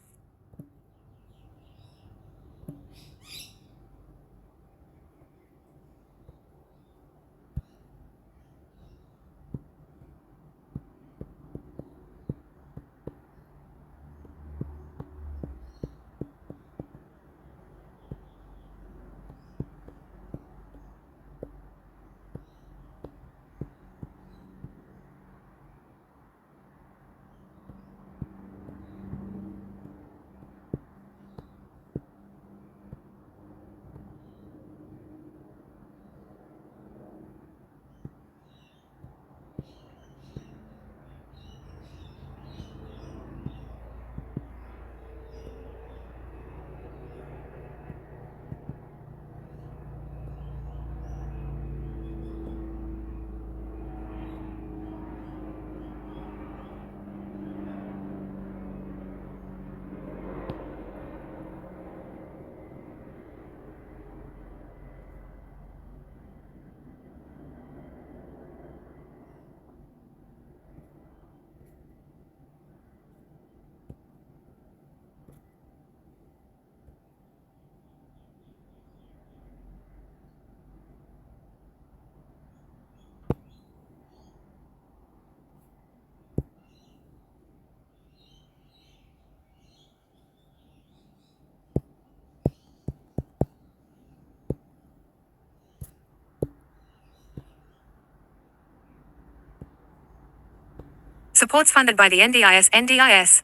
Supports funded by the NDIS.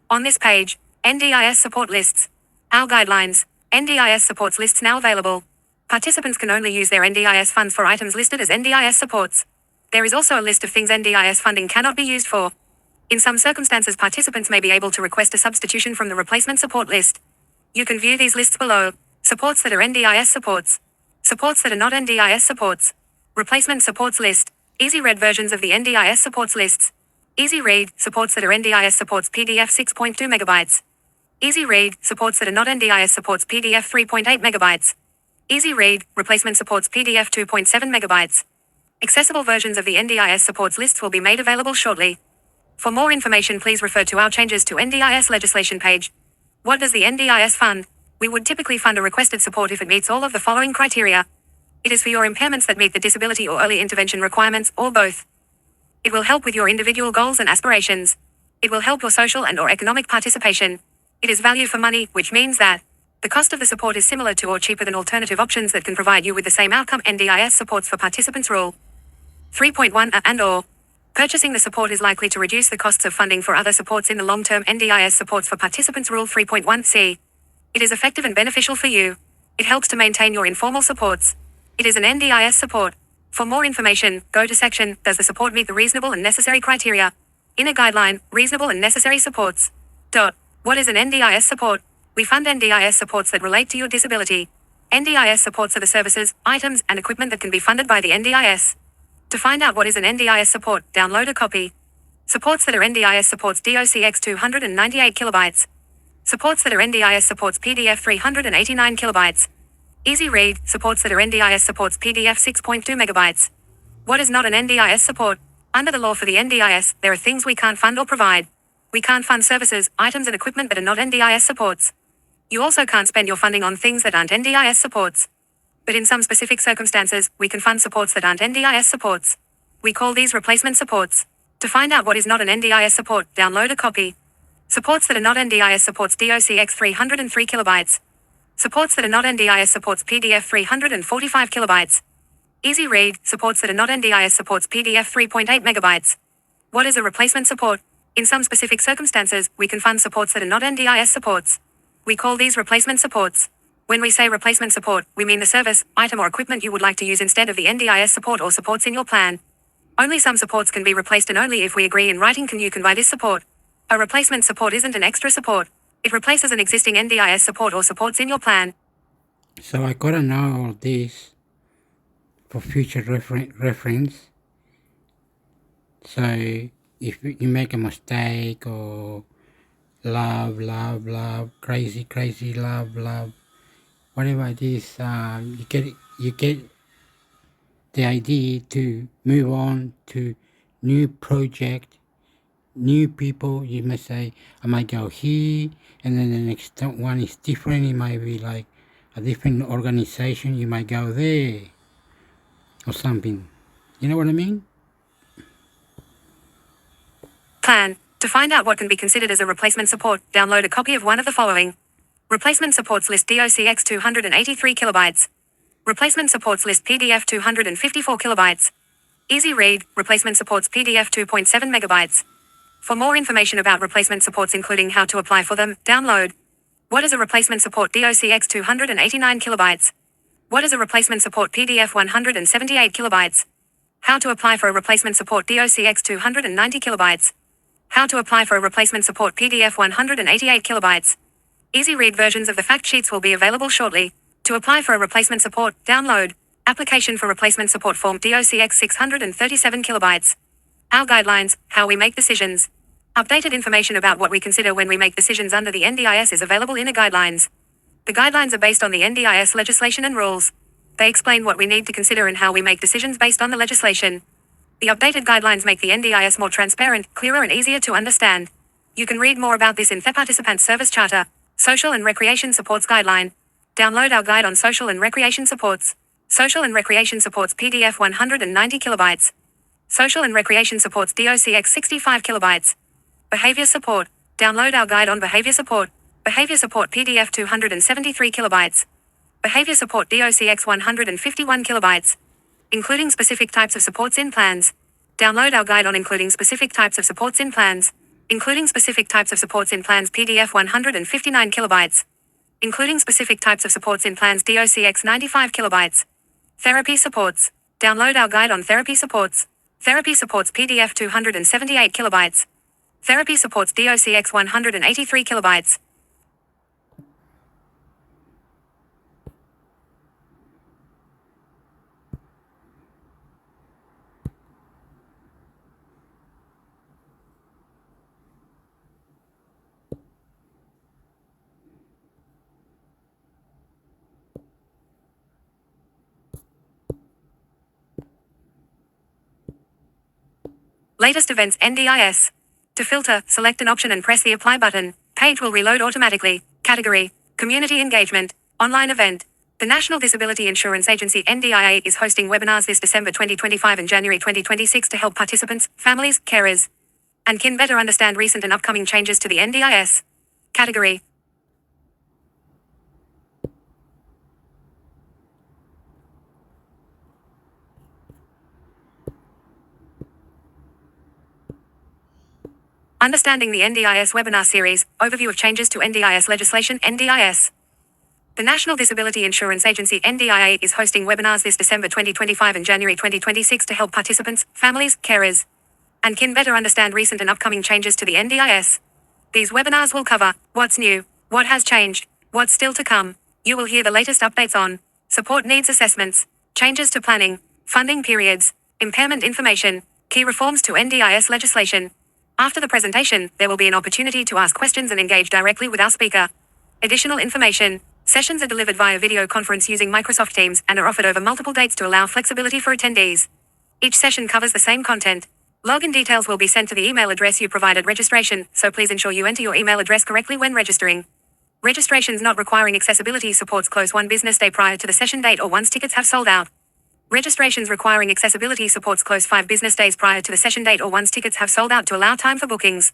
On this page, NDIS support lists. Our guidelines. NDIS supports lists now available. Participants can only use their NDIS funds for items listed as NDIS supports. There is also a list of things NDIS funding cannot be used for. In some circumstances, participants may be able to request a substitution from the replacement support list. You can view these lists below. Supports that are NDIS supports. Supports that are not NDIS supports. Replacement supports list. Easy read versions of the NDIS supports lists. Easy read, supports that are NDIS supports PDF 6.2 megabytes. Easy read, supports that are not NDIS supports PDF 3.8 megabytes. Easy read, replacement supports PDF 2.7 megabytes. Accessible versions of the NDIS supports lists will be made available shortly. For more information, please refer to our changes to NDIS legislation page. What does the NDIS fund? We would typically fund a requested support if it meets all of the following criteria. It is for your impairments that meet the disability or early intervention requirements, or both. It will help with your individual goals and aspirations. It will help your social and/or economic participation. It is value for money, which means that the cost of the support is similar to or cheaper than alternative options that can provide you with the same outcome. NDIS supports for participants rule 3.1 and/or purchasing the support is likely to reduce the costs of funding for other supports in the long term. NDIS supports for participants rule 3.1c. It is effective and beneficial for you. It helps to maintain your informal supports. It is an NDIS support. For more information, go to section, does the support meet the reasonable and necessary criteria? In a guideline, reasonable and necessary supports. What is an NDIS support? We fund NDIS supports that relate to your disability. NDIS supports are the services, items, and equipment that can be funded by the NDIS. To find out what is an NDIS support, download a copy. Supports that are NDIS supports DOCX 298 kilobytes. Supports that are NDIS supports PDF 389 kilobytes. Easy read, supports that are NDIS supports PDF 6.2 megabytes. What is not an NDIS support? Under the law for the NDIS, there are things we can't fund or provide. We can't fund services, items, and equipment that are not NDIS supports. You also can't spend your funding on things that aren't NDIS supports. But in some specific circumstances, we can fund supports that aren't NDIS supports. We call these replacement supports. To find out what is not an NDIS support, download a copy. Supports that are not NDIS supports DOCX 303 kilobytes. Supports that are not NDIS supports PDF 345 kilobytes. Easy read, supports that are not NDIS supports PDF 3.8 megabytes. What is a replacement support? In some specific circumstances, we can fund supports that are not NDIS supports. We call these replacement supports. When we say replacement support, we mean the service, item, or equipment you would like to use instead of the NDIS support or supports in your plan. Only some supports can be replaced, and only if we agree in writing can you buy this support. A replacement support isn't an extra support. It replaces an existing NDIS support or supports in your plan. So I gotta know all this for future reference. So if you make a mistake or love, crazy, love, whatever it is, you get the idea to move on to new project, new people. You may say, I might go here, and then the next one is different. It might be like a different organization. You might go there or something. You know what I mean? Plan. To find out what can be considered as a replacement support, download a copy of one of the following. Replacement supports list DOCX 283 kilobytes. Replacement supports list PDF 254 kilobytes. Easy read, replacement supports PDF 2.7 megabytes. For more information about replacement supports, including how to apply for them, download. What is a replacement support DOCX 289 kilobytes? What is a replacement support PDF 178 kilobytes? How to apply for a replacement support DOCX 290 kilobytes? How to apply for a replacement support PDF 188 kilobytes. Easy read versions of the fact sheets will be available shortly. To apply for a replacement support, download. Application for replacement support form DOCX 637 kilobytes. Our guidelines, how we make decisions. Updated information about what we consider when we make decisions under the NDIS is available in the guidelines. The guidelines are based on the NDIS legislation and rules. They explain what we need to consider and how we make decisions based on the legislation. The updated guidelines make the NDIS more transparent, clearer, and easier to understand. You can read more about this in the Participant Service Charter, Social and Recreation Supports Guideline. Download our guide on social and recreation supports. Social and recreation supports PDF 190 kilobytes. Social and recreation supports DOCX 65 kilobytes. Behavior support. Download our guide on behavior support. Behavior support PDF 273 kilobytes. Behavior support DOCX 151 kilobytes. Including specific types of supports in plans. Download our guide on including specific types of supports in plans. Including specific types of supports in plans PDF 159 kilobytes. Including specific types of supports in plans DOCX 95 kilobytes. Therapy supports. Download our guide on therapy supports. Therapy supports PDF 278 kilobytes. Therapy supports DOCX 183 kilobytes. Latest events NDIS. To filter, select an option and press the apply button. Page will reload automatically. Category: Community Engagement. Online event. The National Disability Insurance Agency NDIA is hosting webinars this December 2025 and January 2026 to help participants, families, carers, and kin better understand recent and upcoming changes to the NDIS. Category: Understanding the NDIS webinar series, overview of changes to NDIS legislation NDIS. The National Disability Insurance Agency NDIA is hosting webinars this December 2025 and January 2026 to help participants, families, carers, and kin better understand recent and upcoming changes to the NDIS. These webinars will cover what's new, what has changed, what's still to come. You will hear the latest updates on support needs assessments, changes to planning, funding periods, impairment information, key reforms to NDIS legislation. After the presentation, there will be an opportunity to ask questions and engage directly with our speaker. Additional information. Sessions are delivered via video conference using Microsoft Teams and are offered over multiple dates to allow flexibility for attendees. Each session covers the same content. Login details will be sent to the email address you provided registration, so please ensure you enter your email address correctly when registering. Registrations not requiring accessibility supports close 1 business day prior to the session date or once tickets have sold out. Registrations requiring accessibility supports close 5 business days prior to the session date or once tickets have sold out to allow time for bookings.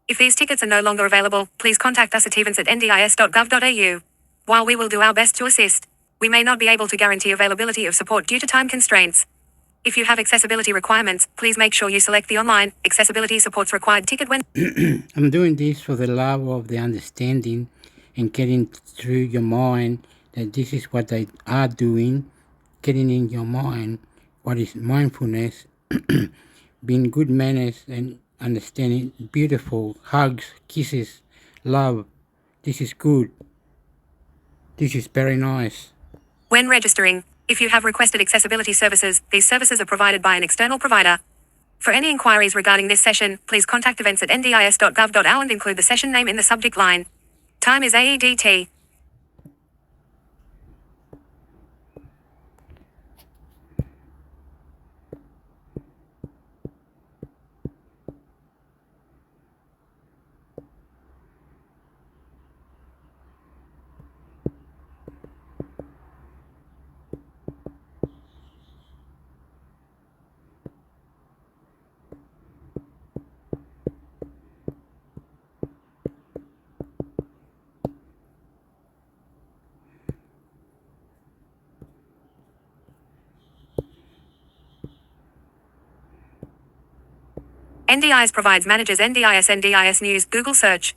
If these tickets are no longer available, please contact us at events@ndis.gov.au. While we will do our best to assist, we may not be able to guarantee availability of support due to time constraints. If you have accessibility requirements, please make sure you select the online accessibility supports required ticket when I'm doing this for the love of the understanding and getting through your mind that this is what they are doing, getting in your mind what is mindfulness, being good manners and understanding, beautiful, hugs, kisses, love. This is good. This is very nice. When registering, if you have requested accessibility services, these services are provided by an external provider. For any inquiries regarding this session, please contact events@ndis.gov.au and include the session name in the subject line. Time is AEDT. NDIS provides managers NDIS News, Google Search.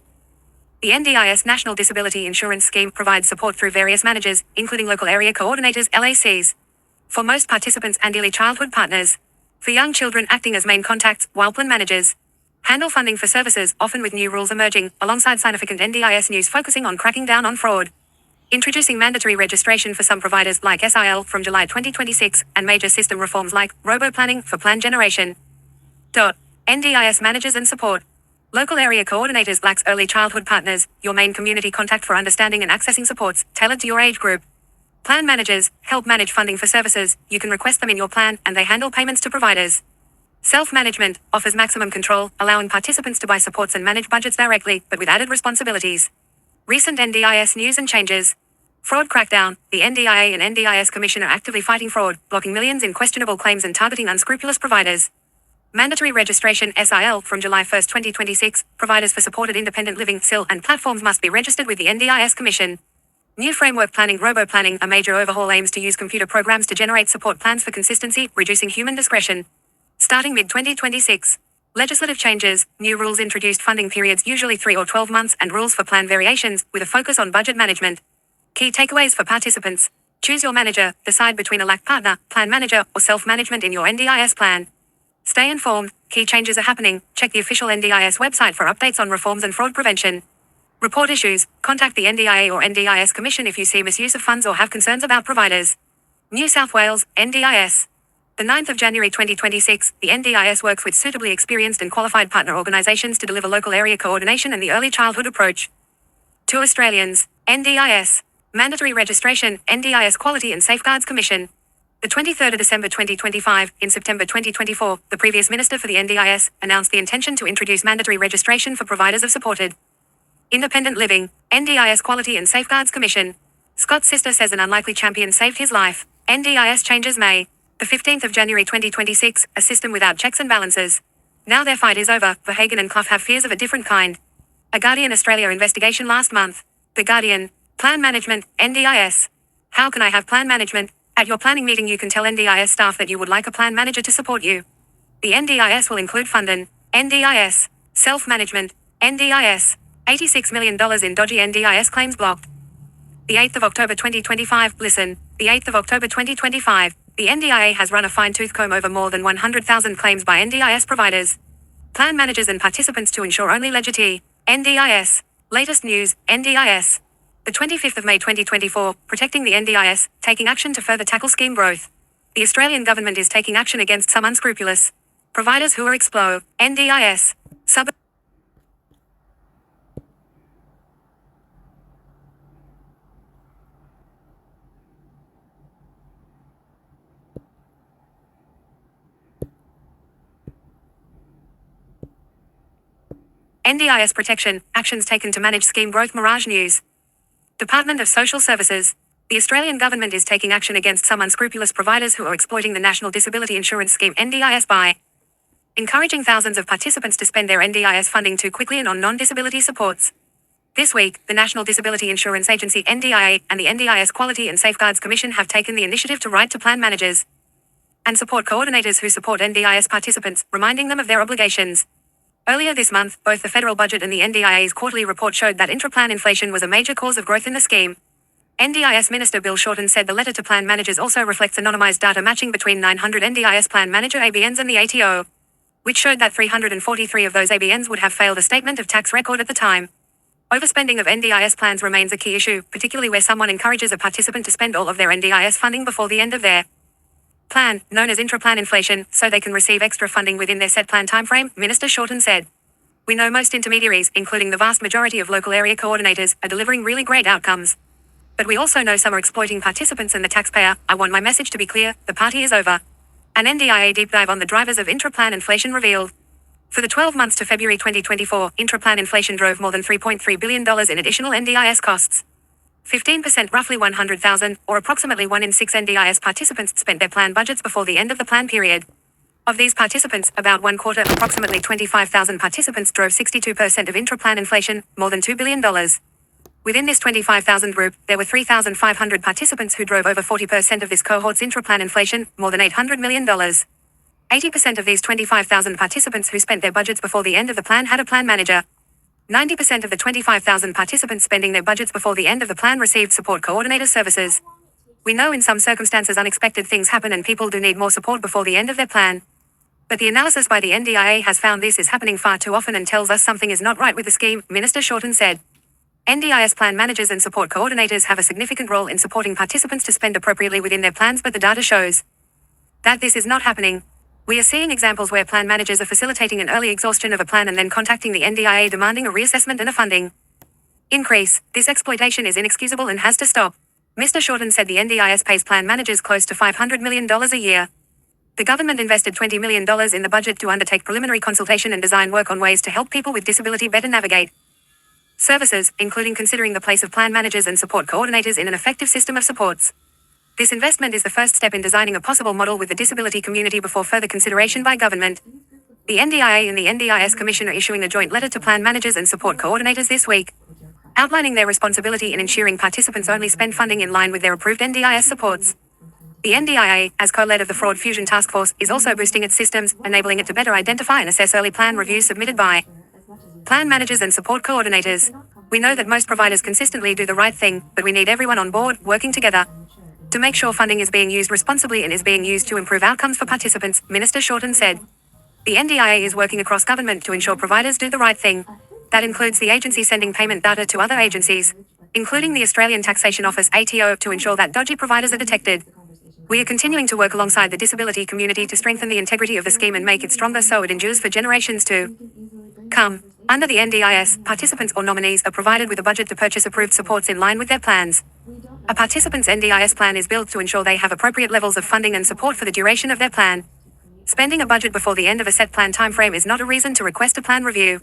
The NDIS National Disability Insurance Scheme provides support through various managers, including local area coordinators (LACs), for most participants and early childhood partners. For young children acting as main contacts, while plan managers handle funding for services, often with new rules emerging, alongside significant NDIS news focusing on cracking down on fraud. Introducing mandatory registration for some providers like SIL from July 2026, and major system reforms like robo-planning for plan generation. NDIS managers and support. Local area coordinators LACs early childhood partners, your main community contact for understanding and accessing supports, tailored to your age group. Plan managers help manage funding for services, you can request them in your plan, and they handle payments to providers. Self-management offers maximum control, allowing participants to buy supports and manage budgets directly, but with added responsibilities. Recent NDIS news and changes. Fraud crackdown. The NDIA and NDIS Commission are actively fighting fraud, blocking millions in questionable claims and targeting unscrupulous providers. Mandatory registration SIL from July 1, 2026, providers for supported independent living SIL and platforms must be registered with the NDIS Commission. New framework planning robo-planning, a major overhaul aims to use computer programs to generate support plans for consistency, reducing human discretion. starting mid-2026. Legislative changes, new rules introduced funding periods usually 3 or 12 months and rules for plan variations, with a focus on budget management. Key takeaways for participants. Choose your manager, decide between a LAC partner, plan manager, or self-management in your NDIS plan. Stay informed, key changes are happening, check the official NDIS website for updates on reforms and fraud prevention. Report issues, contact the NDIA or NDIS Commission if you see misuse of funds or have concerns about providers. New South Wales, NDIS. The 9th of January 2026, the NDIS works with suitably experienced and qualified partner organisations to deliver local area coordination and the early childhood approach. To Australians, NDIS. Mandatory registration, NDIS Quality and Safeguards Commission. The 23rd of December 2025, in September 2024, the previous Minister for the NDIS announced the intention to introduce mandatory registration for providers of supported independent living, NDIS Quality and Safeguards Commission. Scott's sister says an unlikely champion saved his life. NDIS changes May. The 15th of January 2026, a system without checks and balances. Now their fight is over, Verhagen and Clough have fears of a different kind. A Guardian Australia investigation last month. The Guardian. Plan management, NDIS. How can I have plan management? At your planning meeting you can tell NDIS staff that you would like a plan manager to support you. The NDIS will include funding, NDIS, self-management, NDIS, $86 million in dodgy NDIS claims blocked. The 8th of October 2025, listen, the 8th of October 2025, the NDIA has run a fine-tooth comb over more than 100,000 claims by NDIS providers, plan managers and participants to ensure only legality. NDIS. Latest news, NDIS. The 25th of May 2024, protecting the NDIS, taking action to further tackle scheme growth. The Australian government is taking action against some unscrupulous providers who are exploiting NDIS. NDIS protection, actions taken to manage scheme growth. Mirage News. Department of Social Services. The Australian government is taking action against some unscrupulous providers who are exploiting the National Disability Insurance Scheme NDIS by encouraging thousands of participants to spend their NDIS funding too quickly and on non-disability supports. This week, the National Disability Insurance Agency NDIA and the NDIS Quality and Safeguards Commission have taken the initiative to write to plan managers and support coordinators who support NDIS participants, reminding them of their obligations. Earlier this month, both the federal budget and the NDIA's quarterly report showed that intra-plan inflation was a major cause of growth in the scheme. NDIS Minister Bill Shorten said the letter to plan managers also reflects anonymised data matching between 900 NDIS plan manager ABNs and the ATO, which showed that 343 of those ABNs would have failed a statement of tax record at the time. Overspending of NDIS plans remains a key issue, particularly where someone encourages a participant to spend all of their NDIS funding before the end of their plan, known as intra-plan inflation, so they can receive extra funding within their set plan timeframe, Minister Shorten said. We know most intermediaries, including the vast majority of local area coordinators, are delivering really great outcomes. But we also know some are exploiting participants and the taxpayer. I want my message to be clear, the party is over. An NDIA deep dive on the drivers of intra-plan inflation revealed. For the 12 months to February 2024, intra-plan inflation drove more than $3.3 billion in additional NDIS costs. 15%, roughly 100,000, or approximately 1 in 6 NDIS participants spent their plan budgets before the end of the plan period. Of these participants, about one quarter, approximately 25,000 participants drove 62% of intra-plan inflation, more than $2 billion. Within this 25,000 group, there were 3,500 participants who drove over 40% of this cohort's intra-plan inflation, more than $800 million. 80% of these 25,000 participants who spent their budgets before the end of the plan had a plan manager. 90% of the 25,000 participants spending their budgets before the end of the plan received support coordinator services. We know in some circumstances unexpected things happen and people do need more support before the end of their plan. But the analysis by the NDIA has found this is happening far too often and tells us something is not right with the scheme, Minister Shorten said. NDIS plan managers and support coordinators have a significant role in supporting participants to spend appropriately within their plans, but the data shows that this is not happening. We are seeing examples where plan managers are facilitating an early exhaustion of a plan and then contacting the NDIA demanding a reassessment and a funding increase. This exploitation is inexcusable and has to stop. Mr. Shorten said the NDIS pays plan managers close to $500 million a year. The government invested $20 million in the budget to undertake preliminary consultation and design work on ways to help people with disability better navigate services, including considering the place of plan managers and support coordinators in an effective system of supports. This investment is the first step in designing a possible model with the disability community before further consideration by government. The NDIA and the NDIS Commission are issuing a joint letter to plan managers and support coordinators this week, outlining their responsibility in ensuring participants only spend funding in line with their approved NDIS supports. The NDIA, as co-lead of the Fraud Fusion Task Force, is also boosting its systems, enabling it to better identify and assess early plan reviews submitted by plan managers and support coordinators. We know that most providers consistently do the right thing, but we need everyone on board, working together to make sure funding is being used responsibly and is being used to improve outcomes for participants, Minister Shorten said. The NDIA is working across government to ensure providers do the right thing. That includes the agency sending payment data to other agencies, including the Australian Taxation Office ATO, to ensure that dodgy providers are detected. We are continuing to work alongside the disability community to strengthen the integrity of the scheme and make it stronger so it endures for generations to come. Under the NDIS, participants or nominees are provided with a budget to purchase approved supports in line with their plans. A participant's NDIS plan is built to ensure they have appropriate levels of funding and support for the duration of their plan. Spending a budget before the end of a set plan timeframe is not a reason to request a plan review.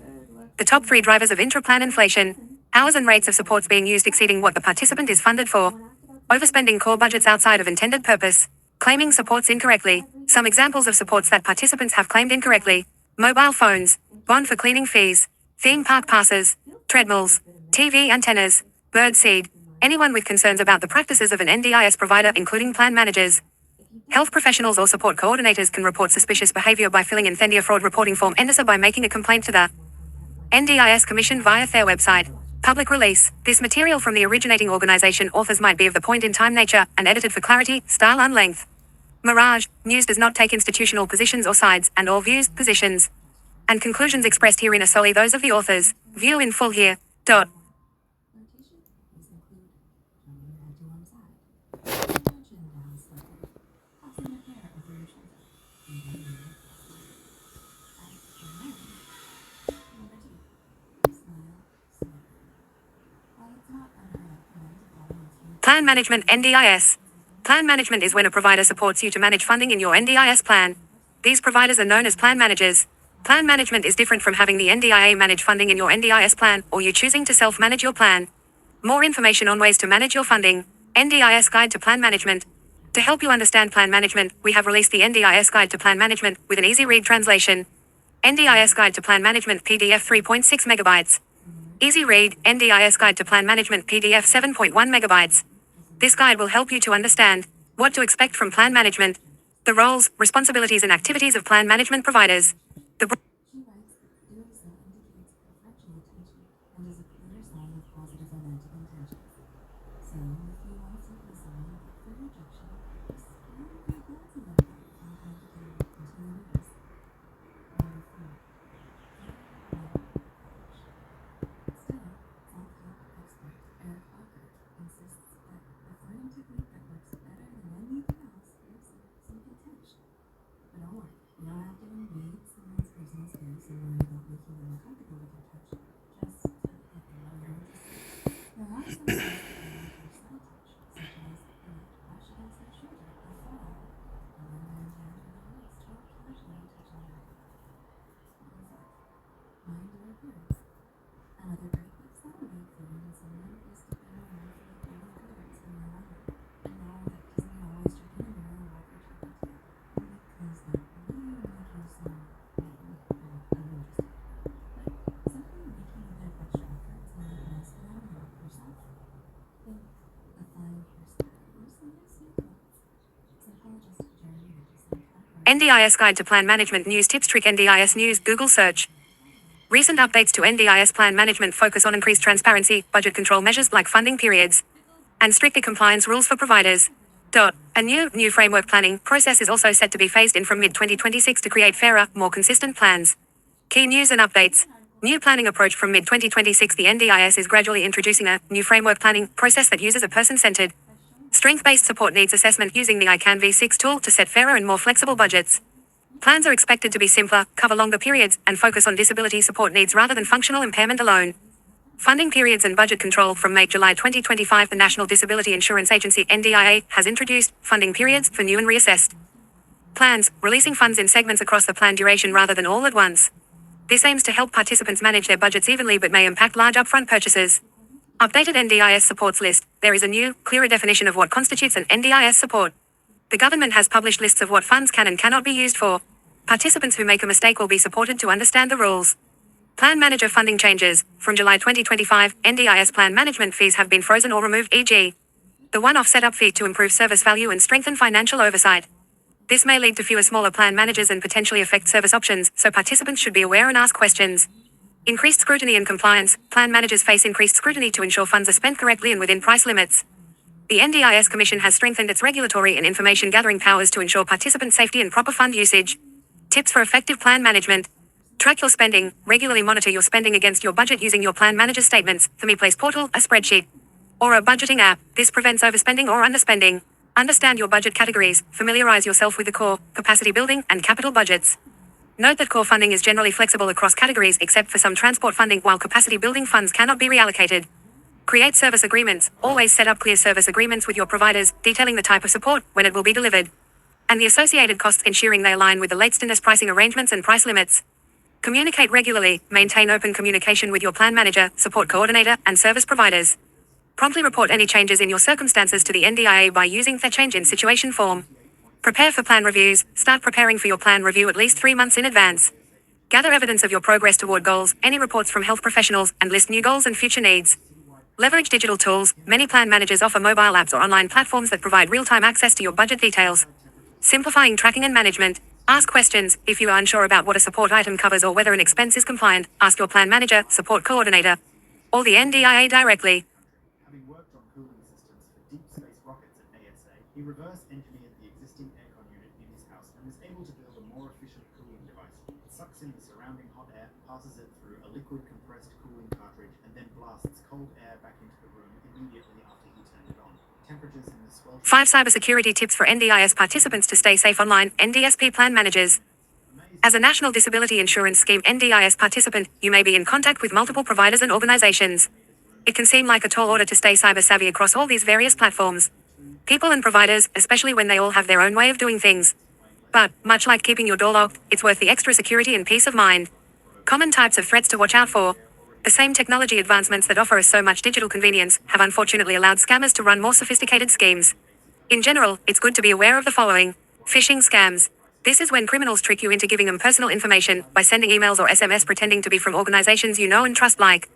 The top 3 drivers of intra-plan inflation: hours and rates of supports being used exceeding what the participant is funded for, overspending core budgets outside of intended purpose, claiming supports incorrectly. Some examples of supports that participants have claimed incorrectly: mobile phones, bond for cleaning fees, theme park passes, treadmills, TV antennas, bird seed. Anyone with concerns about the practices of an NDIS provider, including plan managers, health professionals or support coordinators, can report suspicious behavior by filling in the fraud reporting form NDIS or by making a complaint to the NDIS Commission via their website. Public release. This material from the originating organization authors might be of the point-in-time nature and edited for clarity, style and length. Mirage. News does not take institutional positions or sides, and all views, positions, and conclusions expressed herein are solely those of the authors. View in full here. Plan management NDIS. Plan management is when a provider supports you to manage funding in your NDIS plan. These providers are known as plan managers. Plan management is different from having the NDIA manage funding in your NDIS plan, or you choosing to self-manage your plan. More information on ways to manage your funding. NDIS Guide to Plan Management. To help you understand plan management, we have released the NDIS Guide to Plan Management with an easy read translation. NDIS Guide to Plan Management PDF 3.6 megabytes. Easy read, NDIS Guide to Plan Management PDF 7.1 megabytes. This guide will help you to understand what to expect from plan management, the roles, responsibilities and activities of plan management providers. The NDIS Guide to Plan Management News Tips Trick NDIS News Google search. Recent updates to NDIS Plan Management focus on increased transparency, budget control measures like funding periods, and stricter compliance rules for providers. A new framework planning process is also set to be phased in from mid-2026 to create fairer, more consistent plans. Key news and updates. New planning approach from mid-2026. The NDIS is gradually introducing a new framework planning process that uses a person-centered, strength-based support needs assessment using the ICANN V6 tool to set fairer and more flexible budgets. Plans are expected to be simpler, cover longer periods, and focus on disability support needs rather than functional impairment alone. Funding periods and budget control. From July 2025, the National Disability Insurance Agency (NDIA) has introduced funding periods for new and reassessed plans, releasing funds in segments across the plan duration rather than all at once. This aims to help participants manage their budgets evenly but may impact large upfront purchases. Updated NDIS supports list. There is a new, clearer definition of what constitutes an NDIS support. The government has published lists of what funds can and cannot be used for. Participants who make a mistake will be supported to understand the rules. Plan manager funding changes. From July 2025, NDIS plan management fees have been frozen or removed, e.g. The one-off setup fee to improve service value and strengthen financial oversight. This may lead to fewer smaller plan managers and potentially affect service options, so participants should be aware and ask questions. Increased scrutiny and compliance. Plan managers face increased scrutiny to ensure funds are spent correctly and within price limits. The NDIS Commission has strengthened its regulatory and information gathering powers to ensure participant safety and proper fund usage. Tips for effective plan management. Track your spending. Regularly monitor your spending against your budget using your plan manager's statements, FamiPlace portal, a spreadsheet, or a budgeting app. This prevents overspending or underspending. Understand your budget categories. Familiarize yourself with the core, capacity building, and capital budgets. Note that core funding is generally flexible across categories except for some transport funding, while capacity building funds cannot be reallocated. Create service agreements. Always set up clear service agreements with your providers, detailing the type of support, when it will be delivered, and the associated costs, ensuring they align with the latest ndis pricing arrangements and price limits. Communicate regularly. Maintain open communication with your plan manager, support coordinator, and service providers. Promptly report any changes in your circumstances to the NDIA by using the change in situation form. Prepare for plan reviews. Start preparing for your plan review at least 3 months in advance. Gather evidence of your progress toward goals, any reports from health professionals, and list new goals and future needs. Leverage digital tools. Many plan managers offer mobile apps or online platforms that provide real-time access to your budget details. Simplifying tracking and management. Ask questions. If you are unsure about what a support item covers or whether an expense is compliant, ask your plan manager, support coordinator, or the NDIA directly. Having worked on cooling systems for deep space rockets at ASA, he reverse engineered the existing aircon unit in his house and is able to build a more efficient cooling device. It sucks in the surrounding hot air, passes it through a liquid compressed cooling cartridge, and then blasts cold air back into the room immediately after he turned it on. Temperatures in the sweltering 5 cybersecurity tips for NDIS participants to stay safe online. NDSP plan managers. As a National Disability Insurance Scheme NDIS participant, you may be in contact with multiple providers and organizations. It can seem like a tall order to stay cyber savvy across all these various platforms. People and providers, especially when they all have their own way of doing things. But, much like keeping your door locked, it's worth the extra security and peace of mind. Common types of threats to watch out for. The same technology advancements that offer us so much digital convenience have unfortunately allowed scammers to run more sophisticated schemes. In general, it's good to be aware of the following. Phishing scams. This is when criminals trick you into giving them personal information by sending emails or SMS pretending to be from organizations you know and trust, like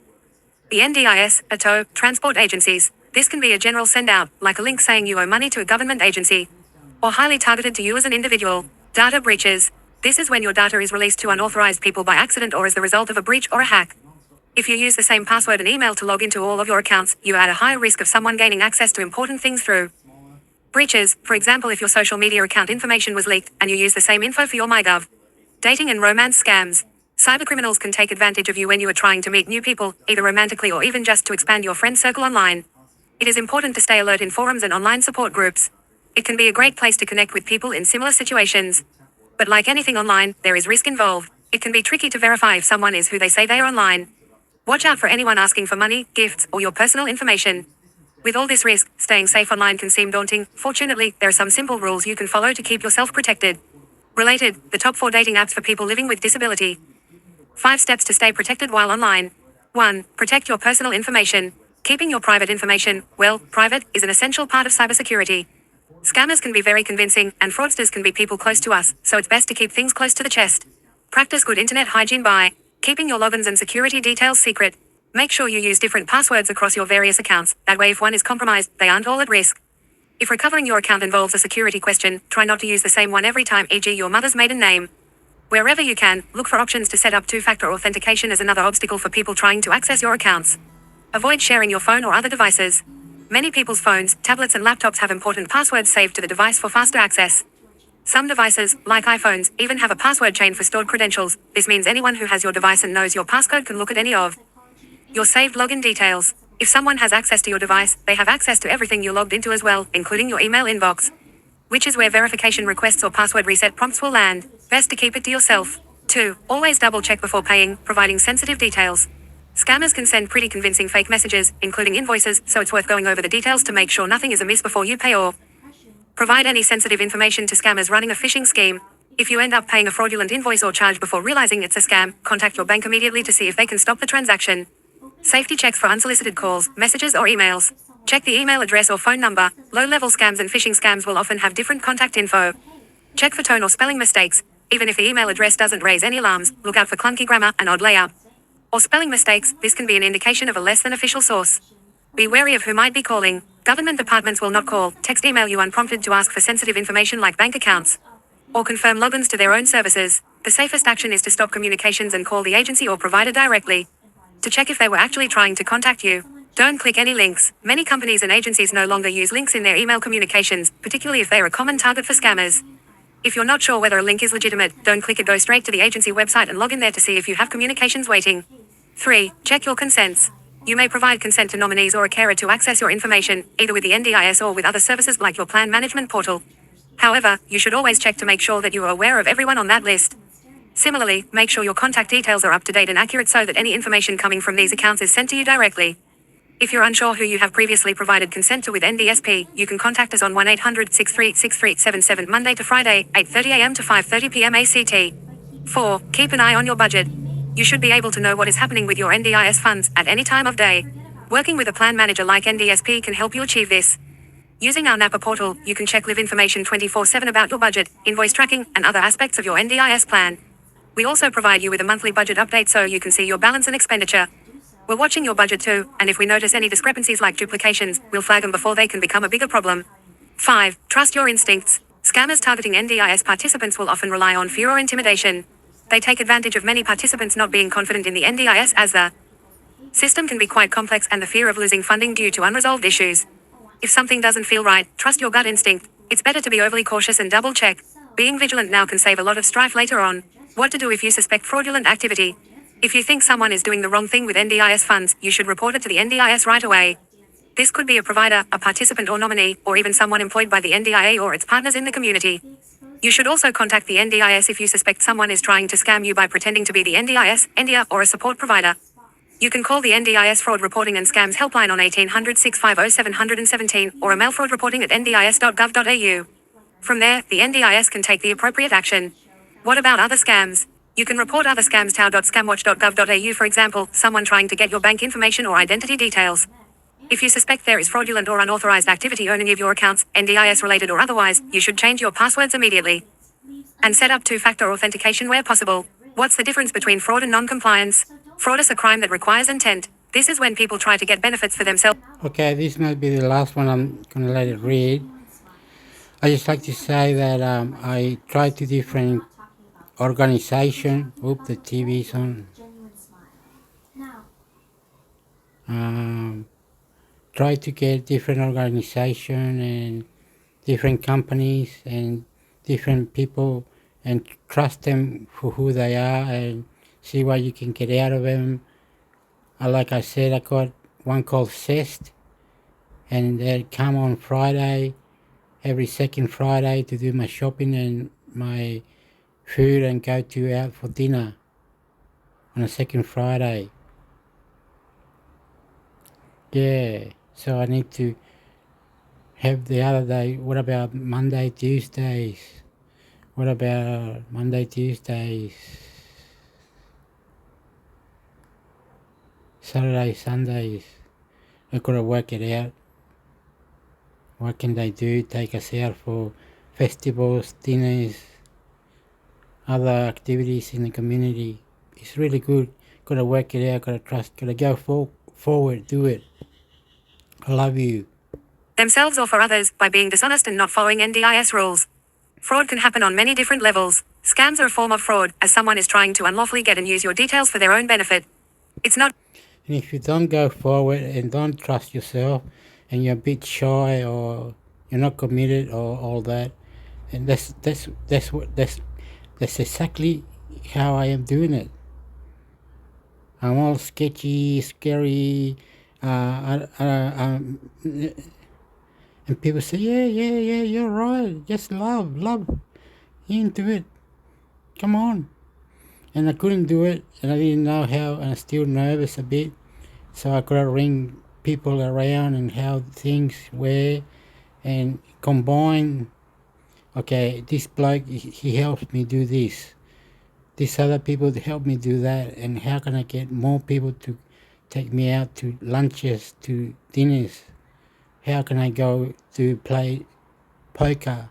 the NDIS, ATO, transport agencies. This can be a general send-out, like a link saying you owe money to a government agency, or highly targeted to you as an individual. Data breaches. This is when your data is released to unauthorized people by accident or as the result of a breach or a hack. If you use the same password and email to log into all of your accounts, you are at a higher risk of someone gaining access to important things through breaches. For example, if your social media account information was leaked, and you use the same info for your MyGov. Dating and romance scams. Cybercriminals can take advantage of you when you are trying to meet new people, either romantically or even just to expand your friend circle online. It is important to stay alert in forums and online support groups. It can be a great place to connect with people in similar situations. But like anything online, there is risk involved. It can be tricky to verify if someone is who they say they are online. Watch out for anyone asking for money, gifts, or your personal information. With all this risk, staying safe online can seem daunting. Fortunately, there are some simple rules you can follow to keep yourself protected. Related, the top 4 dating apps for people living with disability. 5 steps to stay protected while online. 1. Protect your personal information. Keeping your private information, well, private, is an essential part of cybersecurity. Scammers can be very convincing, and fraudsters can be people close to us, so it's best to keep things close to the chest. Practice good internet hygiene by keeping your logins and security details secret. Make sure you use different passwords across your various accounts, that way if one is compromised, they aren't all at risk. If recovering your account involves a security question, try not to use the same one every time, e.g. your mother's maiden name. Wherever you can, look for options to set up 2-factor authentication as another obstacle for people trying to access your accounts. Avoid sharing your phone or other devices. Many people's phones, tablets and laptops have important passwords saved to the device for faster access. Some devices, like iPhones, even have a password chain for stored credentials. This means anyone who has your device and knows your passcode can look at any of your saved login details. If someone has access to your device, they have access to everything you logged into as well, including your email inbox, which is where verification requests or password reset prompts will land. Best to keep it to yourself. 2. Always double check before paying, providing sensitive details. Scammers can send pretty convincing fake messages, including invoices, so it's worth going over the details to make sure nothing is amiss before you pay or provide any sensitive information to scammers running a phishing scheme. If you end up paying a fraudulent invoice or charge before realizing it's a scam, contact your bank immediately to see if they can stop the transaction. Safety checks for unsolicited calls, messages or emails. Check the email address or phone number. Low-level scams and phishing scams will often have different contact info. Check for tone or spelling mistakes. Even if the email address doesn't raise any alarms, look out for clunky grammar and odd layout or spelling mistakes. This can be an indication of a less than official source. Be wary of who might be calling. Government departments will not call, text, email you unprompted to ask for sensitive information like bank accounts or confirm logins to their own services. The safest action is to stop communications and call the agency or provider directly to check if they were actually trying to contact you. Don't click any links. Many companies and agencies no longer use links in their email communications, particularly if they're a common target for scammers. If you're not sure whether a link is legitimate, don't click it. Go straight to the agency website and log in there to see if you have communications waiting. 3. Check your consents. You may provide consent to nominees or a carer to access your information, either with the NDIS or with other services like your plan management portal. However, you should always check to make sure that you are aware of everyone on that list. Similarly, make sure your contact details are up to date and accurate so that any information coming from these accounts is sent to you directly. If you're unsure who you have previously provided consent to with NDSP, you can contact us on 1-800-636377 Monday to Friday, 8:30 a.m. to 5:30 p.m. ACT. 4. Keep an eye on your budget. You should be able to know what is happening with your NDIS funds at any time of day. Working with a plan manager like NDSP can help you achieve this. Using our NAPA portal, you can check live information 24/7 about your budget, invoice tracking, and other aspects of your NDIS plan. We also provide you with a monthly budget update so you can see your balance and expenditure. We're watching your budget too, and if we notice any discrepancies like duplications, we'll flag them before they can become a bigger problem. 5. Trust your instincts. Scammers targeting NDIS participants will often rely on fear or intimidation. They take advantage of many participants not being confident in the NDIS as the system can be quite complex and the fear of losing funding due to unresolved issues. If something doesn't feel right, trust your gut instinct. It's better to be overly cautious and double check. Being vigilant now can save a lot of strife later on. What to do if you suspect fraudulent activity. If you think someone is doing the wrong thing with NDIS funds, you should report it to the NDIS right away. This could be a provider, a participant or nominee, or even someone employed by the NDIA or its partners in the community. You should also contact the NDIS if you suspect someone is trying to scam you by pretending to be the NDIS, NDIA, or a support provider. You can call the NDIS Fraud Reporting and Scams Helpline on 1800-650-717 or email fraudreporting at ndis.gov.au. From there, the NDIS can take the appropriate action. What about other scams? You can report other scams tao.scamwatch.gov.au, for example, someone trying to get your bank information or identity details. If you suspect there is fraudulent or unauthorized activity on any of your accounts, NDIS related or otherwise, you should change your passwords immediately. And set up two-factor authentication where possible. What's the difference between fraud and non-compliance? Fraud is a crime that requires intent. This is when people try to get benefits for themselves. Okay, this might be the last one. I'm going to let it read. I just like to say that I tried to different organization. Oop, the TV's on. Try to get different organization and different companies and different people and trust them for who they are and see what you can get out of them. Like I said, I got one called Cest, and they come on Friday, every second Friday, to do my shopping and my food and go to out for dinner on a second Friday. Yeah, so I need to have the other day. What about Monday, Tuesdays? What about Monday, Tuesdays? Saturday, Sundays? I've got to work it out. What can they do? Take us out for festivals, dinners, other activities in the community. It's really good. Got to work it out. Got to trust. Got to go forward. Do it. I love you. Themselves or for others by being dishonest and not following NDIS rules. Fraud can happen on many different levels. Scams are a form of fraud, as someone is trying to unlawfully get and use your details for their own benefit. It's not. And if you don't go forward and don't trust yourself, and you're a bit shy or you're not committed or all that, and that's exactly how I am doing it. I'm all sketchy, scary, and people say, yeah, you're right. Just love, you into it. Come on. And I couldn't do it, and I didn't know how, and I'm still nervous a bit. So I gotta ring people around and how things were, and combine. Okay, this bloke, he helps me do this. These other people help me do that, and how can I get more people to take me out to lunches, to dinners? How can I go to play poker?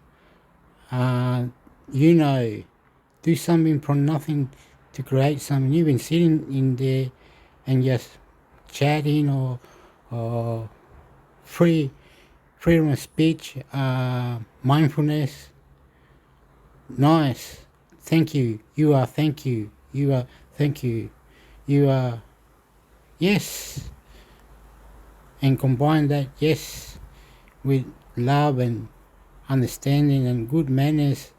Do something from nothing to create something. You've been sitting in there and just chatting or freedom of speech, mindfulness. Nice. Thank you. You are thank you. You are thank you. You are yes. And combine that yes with love and understanding and good manners,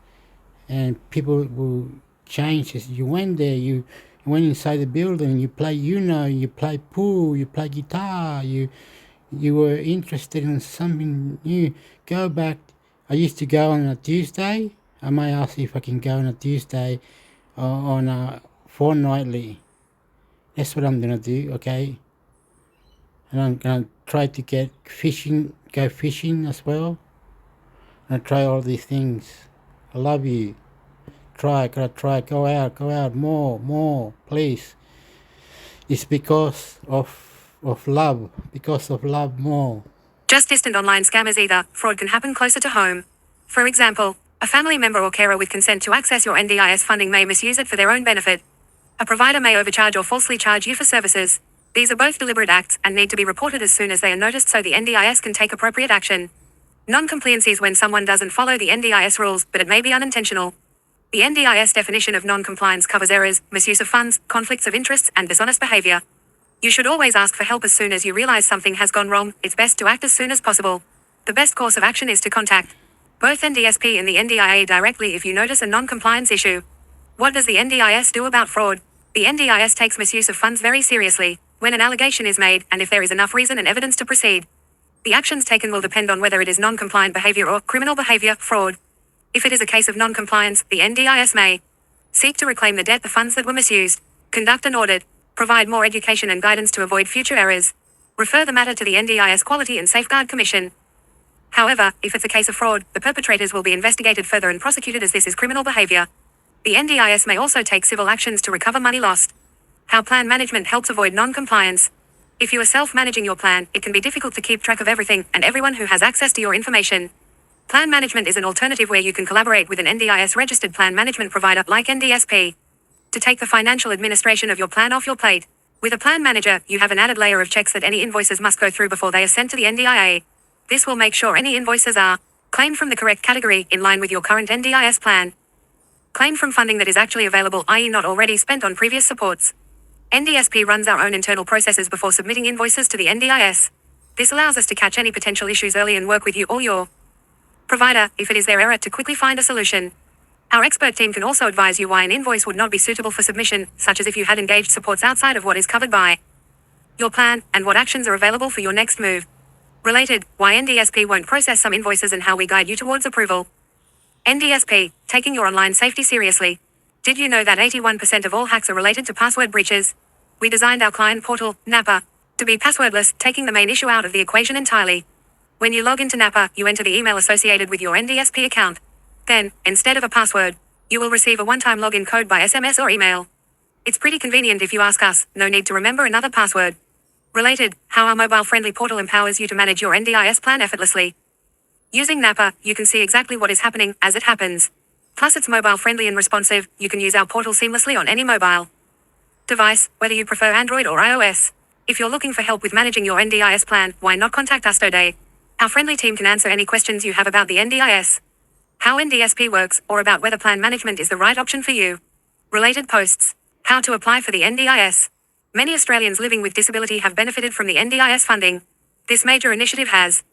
and people will change. As you went there, you went inside the building, you play you play pool, you play guitar, you were interested in something new. Go back. I used to go on a Tuesday. I may ask if I can go on a Tuesday on a fortnightly. That's what I'm going to do, okay? And I'm going to try to go fishing as well. And I try all these things. I love you. Gotta try, go out, more, please. It's because of love, more. Just distant online scammers either. Fraud can happen closer to home. For example, a family member or carer with consent to access your NDIS funding may misuse it for their own benefit. A provider may overcharge or falsely charge you for services. These are both deliberate acts and need to be reported as soon as they are noticed so the NDIS can take appropriate action. Non-compliance is when someone doesn't follow the NDIS rules, but it may be unintentional. The NDIS definition of non-compliance covers errors, misuse of funds, conflicts of interests, and dishonest behavior. You should always ask for help as soon as you realize something has gone wrong. It's best to act as soon as possible. The best course of action is to contact both NDSP and the NDIA directly if you notice a non-compliance issue. What does the NDIS do about fraud? The NDIS takes misuse of funds very seriously when an allegation is made and if there is enough reason and evidence to proceed. The actions taken will depend on whether it is non-compliant behavior or criminal behavior, fraud. If it is a case of non-compliance, the NDIS may seek to reclaim the debt, the funds that were misused, conduct an audit, provide more education and guidance to avoid future errors, refer the matter to the NDIS Quality and Safeguard Commission. However, if it's a case of fraud, the perpetrators will be investigated further and prosecuted as this is criminal behavior. The NDIS may also take civil actions to recover money lost. How plan management helps avoid non-compliance. If you are self-managing your plan, it can be difficult to keep track of everything and everyone who has access to your information. Plan management is an alternative where you can collaborate with an NDIS registered plan management provider like NDSP to take the financial administration of your plan off your plate. With a plan manager, you have an added layer of checks that any invoices must go through before they are sent to the NDIA. This will make sure any invoices are claimed from the correct category in line with your current NDIS plan. Claimed from funding that is actually available, i.e. not already spent on previous supports. NDSP runs our own internal processes before submitting invoices to the NDIS. This allows us to catch any potential issues early and work with you or your provider, if it is their error, to quickly find a solution. Our expert team can also advise you why an invoice would not be suitable for submission, such as if you had engaged supports outside of what is covered by your plan, and what actions are available for your next move. Related, why NDSP won't process some invoices and how we guide you towards approval. NDSP, taking your online safety seriously. Did you know that 81% of all hacks are related to password breaches? We designed our client portal, Nappa, to be passwordless, taking the main issue out of the equation entirely. When you log into Nappa, you enter the email associated with your NDSP account. Then, instead of a password, you will receive a one-time login code by SMS or email. It's pretty convenient if you ask us, no need to remember another password. Related, how our mobile-friendly portal empowers you to manage your NDIS plan effortlessly. Using Nappa, you can see exactly what is happening as it happens. Plus it's mobile-friendly and responsive, you can use our portal seamlessly on any mobile device, whether you prefer Android or iOS. If you're looking for help with managing your NDIS plan, why not contact us today? Our friendly team can answer any questions you have about the NDIS, how NDSP works, or about whether plan management is the right option for you. Related posts. How to apply for the NDIS. Many Australians living with disability have benefited from the NDIS funding. This major initiative has